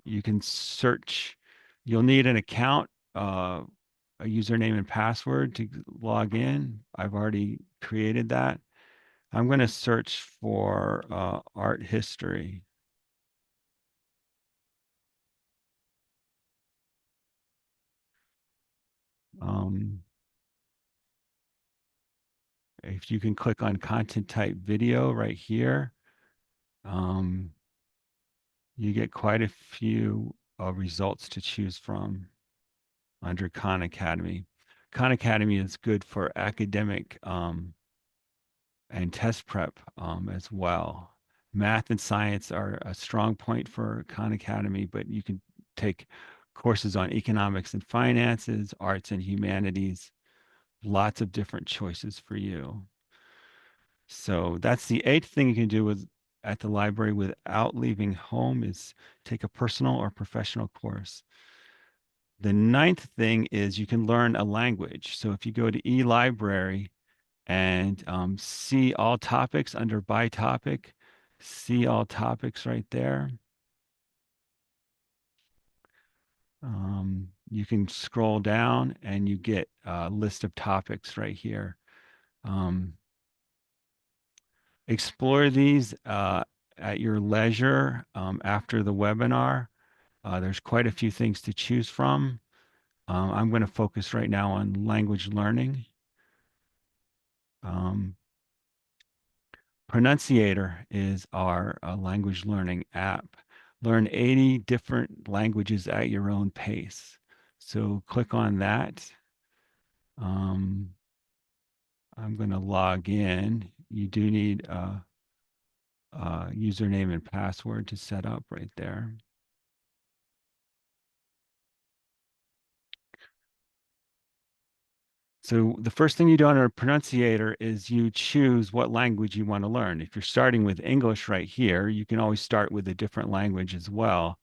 You can search. You'll need an account, a username and password to log in. I've already created that. I'm going to search for art history. If you can click on content type video right here, you get quite a few results to choose from under Khan Academy. Khan Academy is good for academic and test prep as well. Math and science are a strong point for Khan Academy, but you can take courses on economics and finances, arts and humanities, lots of different choices for you. So that's the 8th thing you can do at the library without leaving home, is take a personal or professional course. The 9th thing is you can learn a language. So if you go to eLibrary and see all topics under by topic, see all topics right there. You can scroll down and you get a list of topics right here. Explore these at your leisure after the webinar. There's quite a few things to choose from. I'm going to focus right now on language learning. Pronunciator is our language learning app. Learn 80 different languages at your own pace. So click on that. I'm going to log in. You do need a username and password to set up right there. So the first thing you do on a pronunciator is you choose what language you want to learn. If you're starting with English right here, you can always start with a different language as well.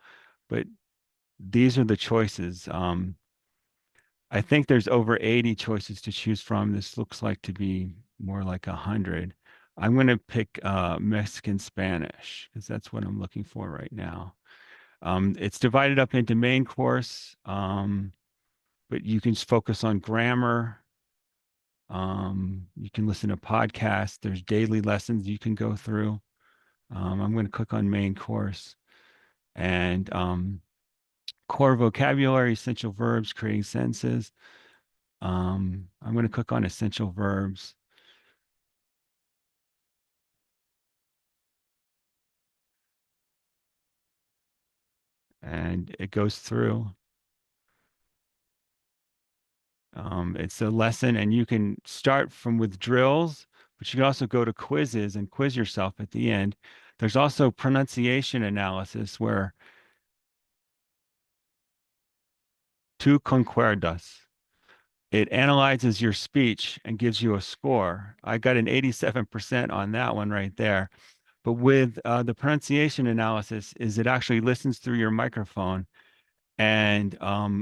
But these are the choices. I think there's over 80 choices to choose from. This looks like to be more like 100. I'm going to pick Mexican Spanish because that's what I'm looking for right now. It's divided up into main course, but you can focus on grammar. You can listen to podcasts. There's daily lessons you can go through. I'm going to click on main course, and core vocabulary, essential verbs, creating sentences. I'm going to click on essential verbs. And it goes through. It's a lesson, and you can start with drills, but you can also go to quizzes and quiz yourself at the end. There's also pronunciation analysis, where tu concuerdas. It analyzes your speech and gives you a score. I got an 87% on that one right there. But with the pronunciation analysis, is it actually listens through your microphone and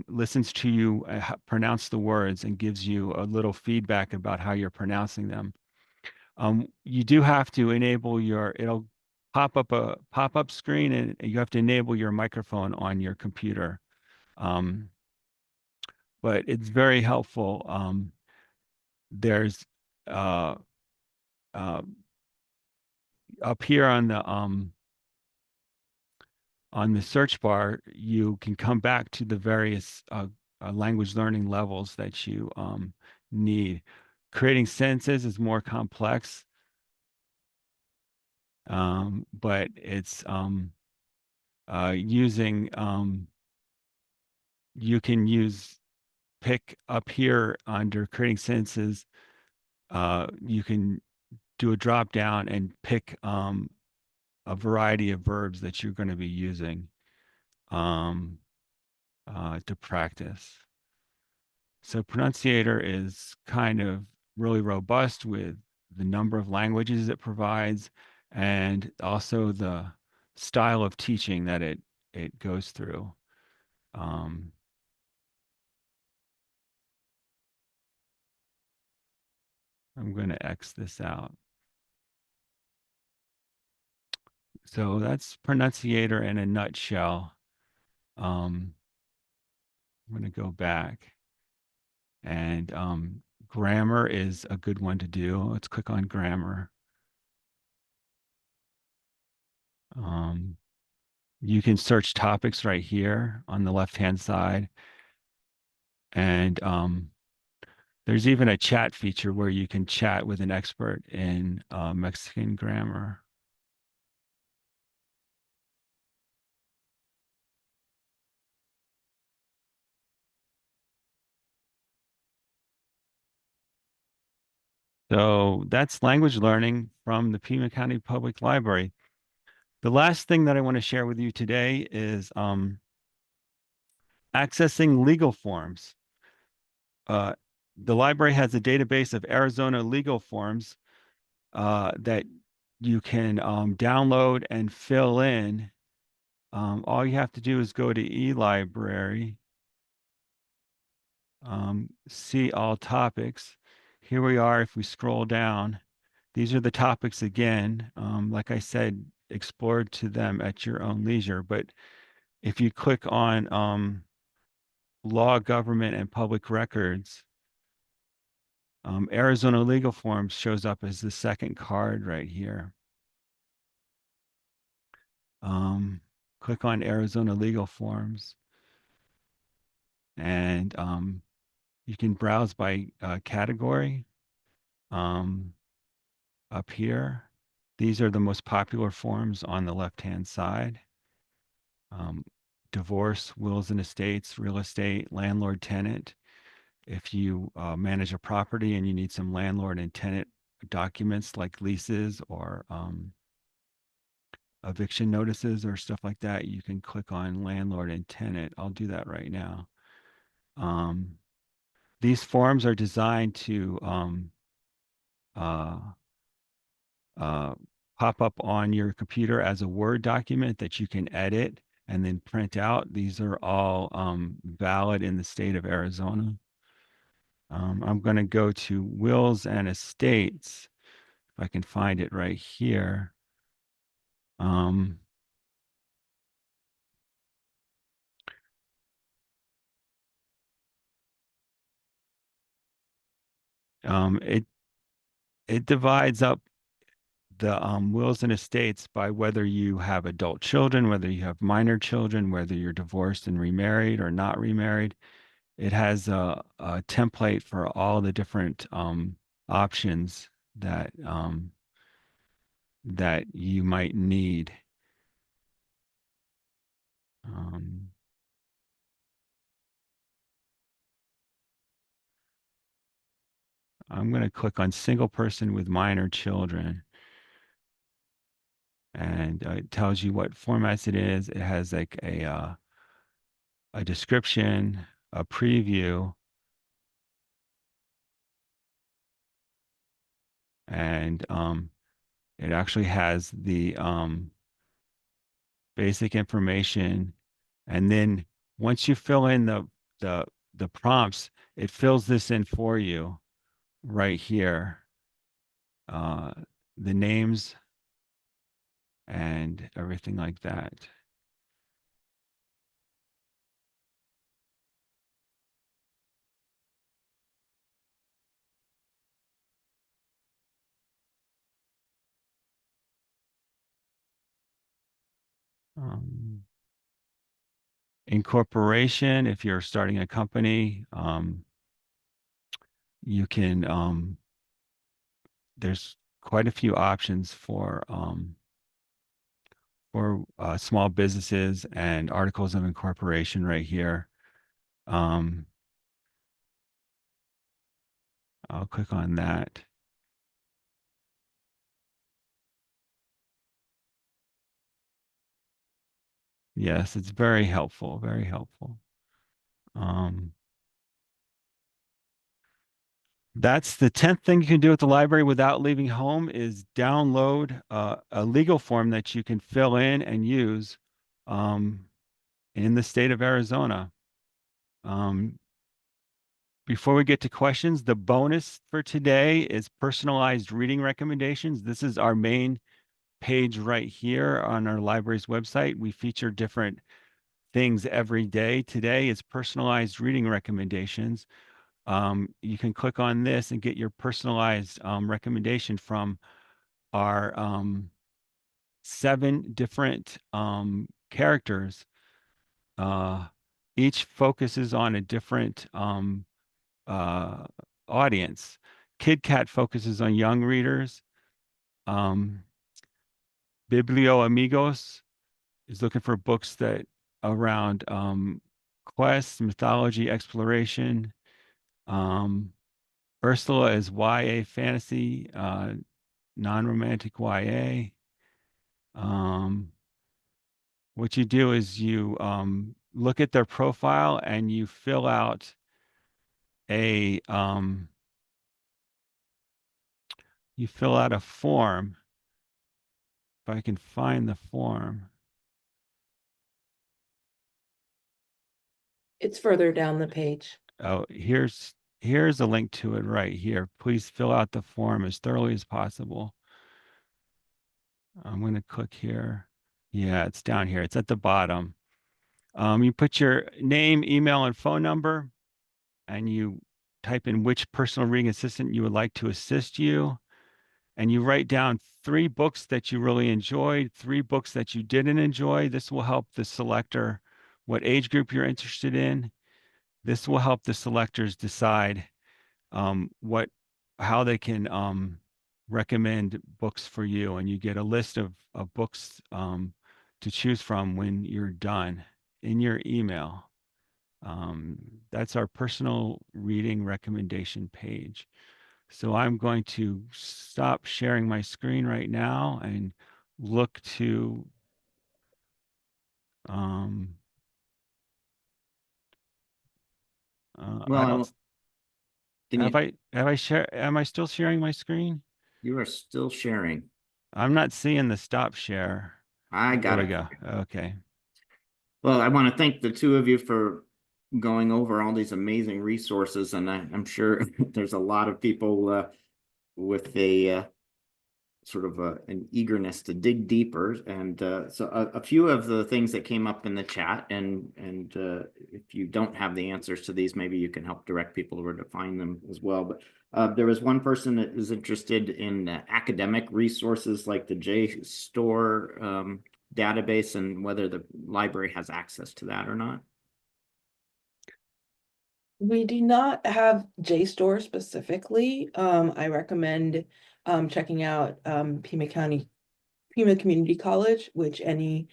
listens to you pronounce the words and gives you a little feedback about how you're pronouncing them. You do have to enable it'll pop up a pop-up screen, and you have to enable your microphone on your computer. But it's very helpful. There's up here on the search bar, you can come back to the various language learning levels that you need. Creating sentences is more complex, but it's using, you can pick up here under creating sentences. You can do a drop down and pick a variety of verbs that you're going to be using to practice. So Pronunciator is kind of really robust with the number of languages it provides and also the style of teaching that it goes through. I'm going to X this out. So that's Pronunciator in a nutshell. I'm going to go back. And grammar is a good one to do. Let's click on grammar. You can search topics right here on the left-hand side. And there's even a chat feature where you can chat with an expert in Mexican grammar. So that's language learning from the Pima County Public Library. The last thing that I want to share with you today is accessing legal forms. The library has a database of Arizona legal forms that you can download and fill in. All you have to do is go to eLibrary, see all topics. Here we are. If we scroll down, these are the topics again. Like I said, explore to them at your own leisure. But if you click on law, government, and public records, Arizona legal forms shows up as the second card right here. Click on Arizona legal forms, and you can browse by category up here. These are the most popular forms on the left-hand side. Divorce, wills and estates, real estate, landlord, tenant. If you manage a property and you need some landlord and tenant documents like leases or eviction notices or stuff like that, you can click on landlord and tenant. I'll do that right now. These forms are designed to pop up on your computer as a Word document that you can edit and then print out. These are all valid in the state of Arizona. I'm going to go to wills and estates, if I can find it right here. It divides up the wills and estates by whether you have adult children, whether you have minor children, whether you're divorced and remarried or not remarried. It has a template for all the different options that that you might need. I'm going to click on single person with minor children. And it tells you what formats it is. It has like a description, a preview, and it actually has the basic information. And then once you fill in the prompts, it fills this in for you right here. The names and everything like that. Incorporation, if you're starting a company, you can, there's quite a few options for small businesses and articles of incorporation right here. I'll click on that. Yes, it's very helpful, very helpful. That's the 10th thing you can do at the library without leaving home is download a legal form that you can fill in and use in the state of Arizona. Before we get to questions, the bonus for today is personalized reading recommendations. This is our main page right here on our library's website. We feature different things every day. Today is personalized reading recommendations. You can click on this and get your personalized recommendation from our 7 different characters. Each focuses on a different audience. Kid Cat focuses on young readers. Biblio Amigos is looking for books that around quests, mythology, exploration. Ursula is YA fantasy, non-romantic YA. What you do is you look at their profile and you fill out a form. If I can find the form. It's further down the page. Oh, here's a link to it right here. Please fill out the form as thoroughly as possible. I'm going to click here. Yeah, it's down here. It's at the bottom. You put your name, email, and phone number, and you type in which personal reading assistant you would like to assist you. And you write down 3 books that you really enjoyed, 3 books that you didn't enjoy. This will help the selector what age group you're interested in. This will help the selectors decide how they can recommend books for you, and you get a list of books to choose from when you're done in your email. That's our personal reading recommendation page. So I'm going to stop sharing my screen right now and look to Well, am I still sharing my screen? you are still sharing. I'm not seeing the stop share. I There got we it. go. Okay. Well, I want to thank the 2 of you for going over all these amazing resources, and I'm sure there's a lot of people with a sort of an eagerness to dig deeper. And so a few of the things that came up in the chat, and if you don't have the answers to these, maybe you can help direct people where to find them as well. But there was one person that is interested in academic resources like the JSTOR database, and whether the library has access to that or not. We do not have JSTOR specifically. I recommend checking out Pima Community College, which any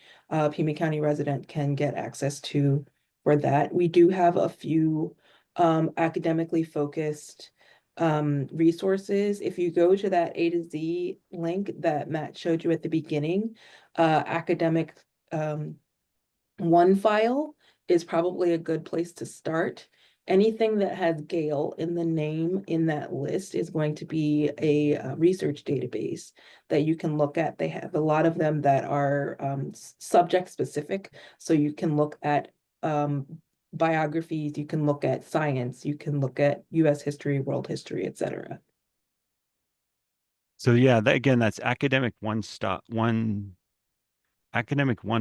Pima County resident can get access to for that. We do have a few academically focused resources. If you go to that A to Z link that Matt showed you at the beginning, academic one file is probably a good place to start. Anything that has Gale in the name in that list is going to be a research database that you can look at. They have a lot of them that are subject specific. So you can look at biographies, you can look at science, you can look at US history, world history, etc. So yeah, that's academic one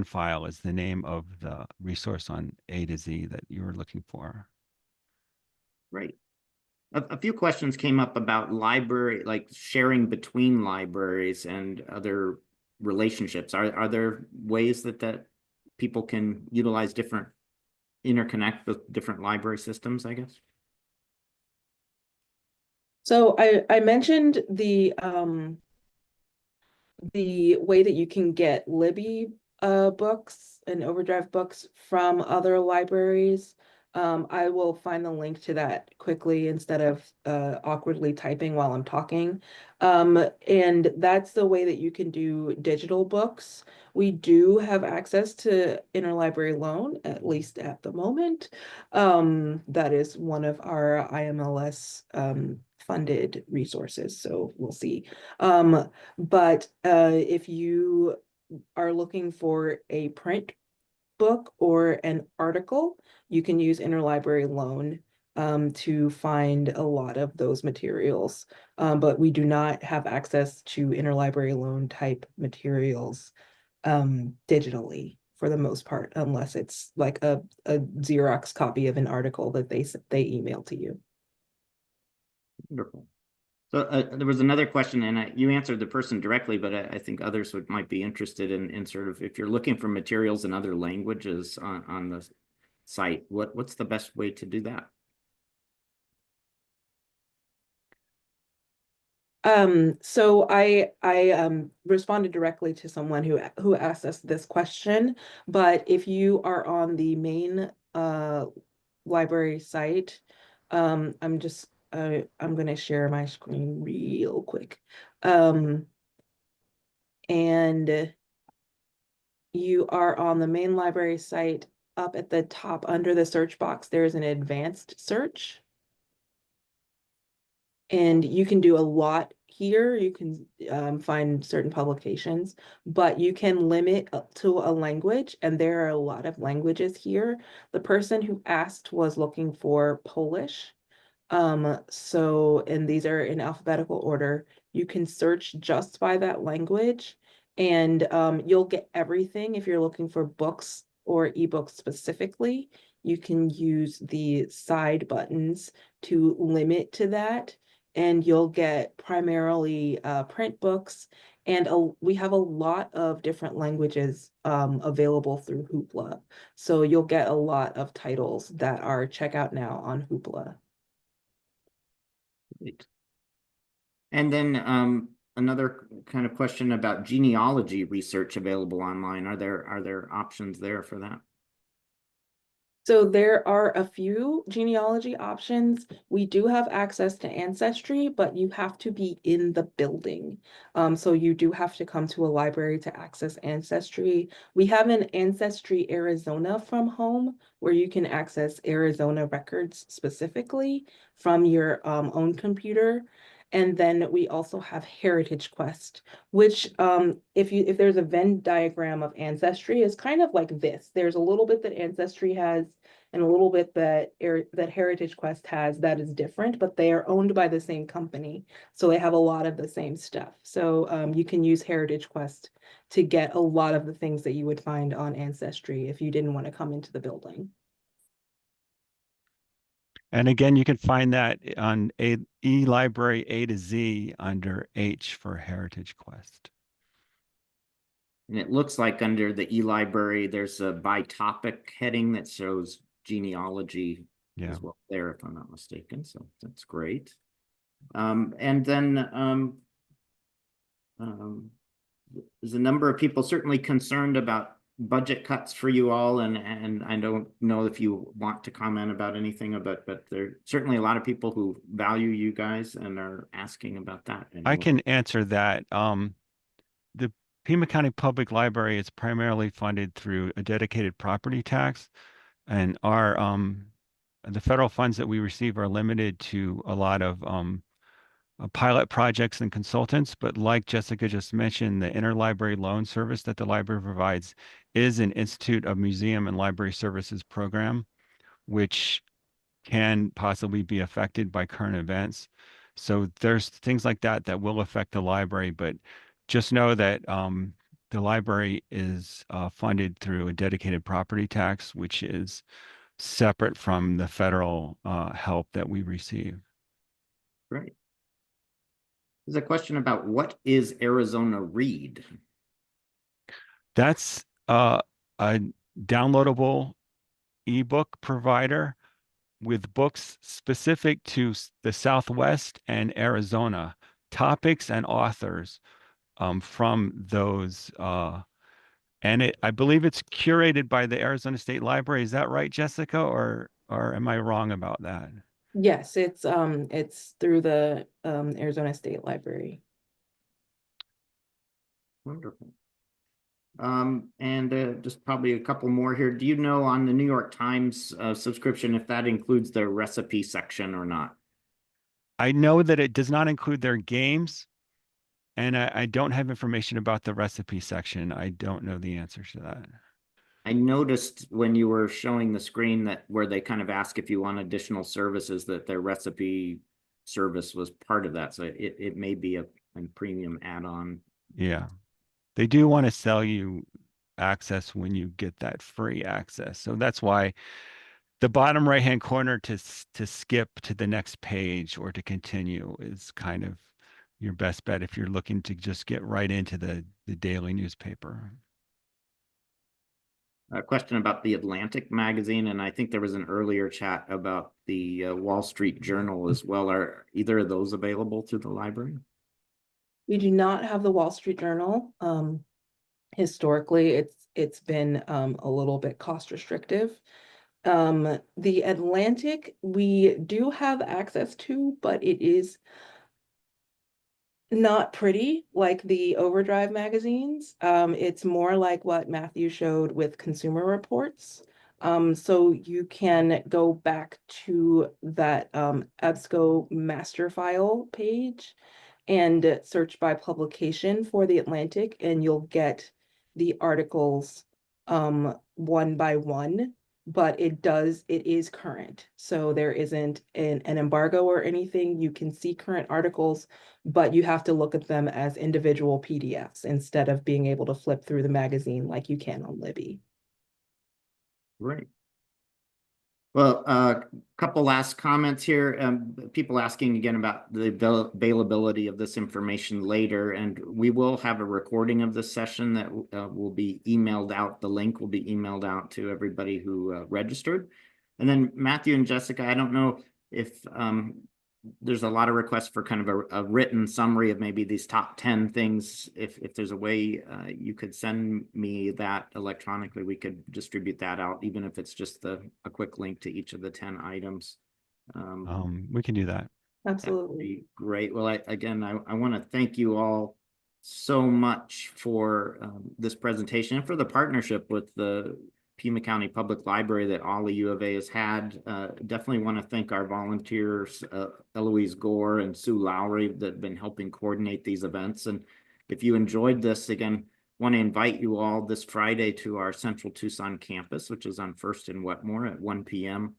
file is the name of the resource on A to Z that you were looking for. Right. A few questions came up about library, like sharing between libraries and other relationships. Are there ways that people can utilize interconnect with different library systems, I guess? So I mentioned the way that you can get Libby books and Overdrive books from other libraries. I will find the link to that quickly instead of awkwardly typing while I'm talking. And that's the way that you can do digital books. We do have access to interlibrary loan, at least at the moment. That is one of our IMLS funded resources, so we'll see. But if you are looking for a print book or an article, you can use interlibrary loan to find a lot of those materials. But we do not have access to interlibrary loan type materials digitally for the most part, unless it's like a Xerox copy of an article that they email to you. Wonderful. So there was another question, and you answered the person directly, but I think others might be interested in sort of if you're looking for materials in other languages on the site, what's the best way to do that? So I responded directly to someone who asked us this question, but if you are on the main library site, I'm gonna share my screen real quick. And you are on the main library site. Up at the top under the search box, there's an advanced search. And you can do a lot here. You can find certain publications, but you can limit up to a language, and there are a lot of languages here. The person who asked was looking for Polish. And these are in alphabetical order. You can search just by that language, and you'll get everything. If you're looking for books or ebooks specifically, you can use the side buttons to limit to that, and you'll get primarily print books. And we have a lot of different languages available through Hoopla. So you'll get a lot of titles that are check out now on Hoopla. Great. And then another kind of question about genealogy research available online. Are there options there for that? So there are a few genealogy options. We do have access to Ancestry, but you have to be in the building. So you do have to come to a library to access Ancestry. We have an Ancestry Arizona from home where you can access Arizona records specifically from your own computer. And then we also have Heritage Quest, which if there's a Venn diagram of Ancestry, is kind of like this. There's a little bit that Ancestry has and a little bit that Heritage Quest has that is different, but they are owned by the same company. So they have a lot of the same stuff. So you can use Heritage Quest to get a lot of the things that you would find on Ancestry if you didn't want to come into the building. And again, you can find that on eLibrary A to Z under H for Heritage Quest. And it looks like under the eLibrary, there's a by topic heading that shows genealogy as well there, if I'm not mistaken. So that's great. And then there's a number of people certainly concerned about budget cuts for you all, and I don't know if you want to comment about anything about, but there are certainly a lot of people who value you guys and are asking about that. I can answer that. The Pima County Public Library is primarily funded through a dedicated property tax, and the federal funds that we receive are limited to a lot of pilot projects and consultants. But like Jessica just mentioned, the interlibrary loan service that the library provides is an Institute of Museum and Library Services program, which can possibly be affected by current events. So there's things like that that will affect the library, but just know that the library is funded through a dedicated property tax, which is separate from the federal help that we receive. Great. There's a question about what is Arizona Read? That's a downloadable ebook provider with books specific to the Southwest and Arizona, topics and authors from those. And I believe it's curated by the Arizona State Library. Is that right, Jessica? Or or am I wrong about that? Yes, it's through the Arizona State Library. Wonderful. Just probably a couple more here. Do you know on the New York Times subscription if that includes the recipe section or not? I know that it does not include their games, and I don't have information about the recipe section. I don't know the answer to that. I noticed when you were showing the screen that where they kind of ask if you want additional services, that their recipe service was part of that. So it may be a premium add-on. Yeah. They do want to sell you access when you get that free access. So that's why the bottom right-hand corner to skip to the next page or to continue is kind of your best bet if you're looking to just get right into the daily newspaper. A question about the Atlantic magazine, and I think there was an earlier chat about the Wall Street Journal as well. Are either of those available through the library? We do not have the Wall Street Journal. Historically, it's been a little bit cost restrictive. The Atlantic, we do have access to, but it is not pretty like the Overdrive magazines. It's more like what Matthew showed with Consumer Reports. So you can go back to that EBSCO master file page and search by publication for the Atlantic, and you'll get the articles one by one, but it is current. So there isn't an embargo or anything. You can see current articles, but you have to look at them as individual PDFs instead of being able to flip through the magazine like you can on Libby. Right. Well, a couple last comments here. People asking again about the availability of this information later, and we will have a recording of this session that will be emailed out. The link will be emailed out to everybody who registered. And then Matthew and Jessica, I don't know if there's a lot of requests for kind of a written summary of maybe these top 10 things. If there's a way you could send me that electronically, we could distribute that out, even if it's just a quick link to each of the 10 items. We can do that. Absolutely. That would be great. Well, I want to thank you all so much for this presentation and for the partnership with the Pima County Public Library that all the U of A has had. Definitely want to thank our volunteers, Eloise Gore and Sue Lowry, that have been helping coordinate these events. And if you enjoyed this, again, want to invite you all this Friday to our Central Tucson campus, which is on 1st and Wetmore at 1 p.m.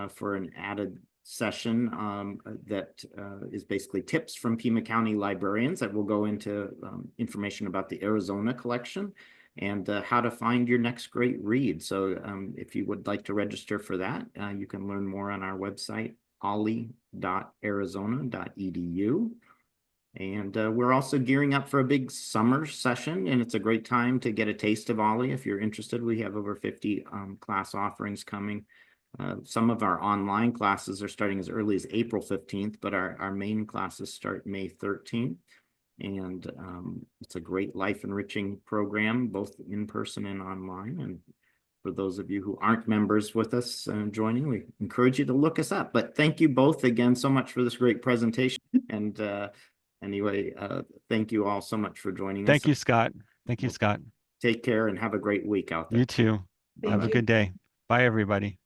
For an added session that is basically tips from Pima County librarians that will go into information about the Arizona collection and how to find your next great read. So if you would like to register for that, you can learn more on our website, ollie.arizona.edu. And we're also gearing up for a big summer session, and it's a great time to get a taste of Ollie. If you're interested, we have over 50 class offerings coming. Some of our online classes are starting as early as April 15th, but our main classes start May 13th. And it's a great life enriching program, both in person and online. And for those of you who aren't members with us joining, we encourage you to look us up. But thank you both again so much for this great presentation. And anyway, thank you all so much for joining us. Thank you, Scott. Thank you, Scott. Take care and have a great week out there. You too. Have a good day. Bye, everybody.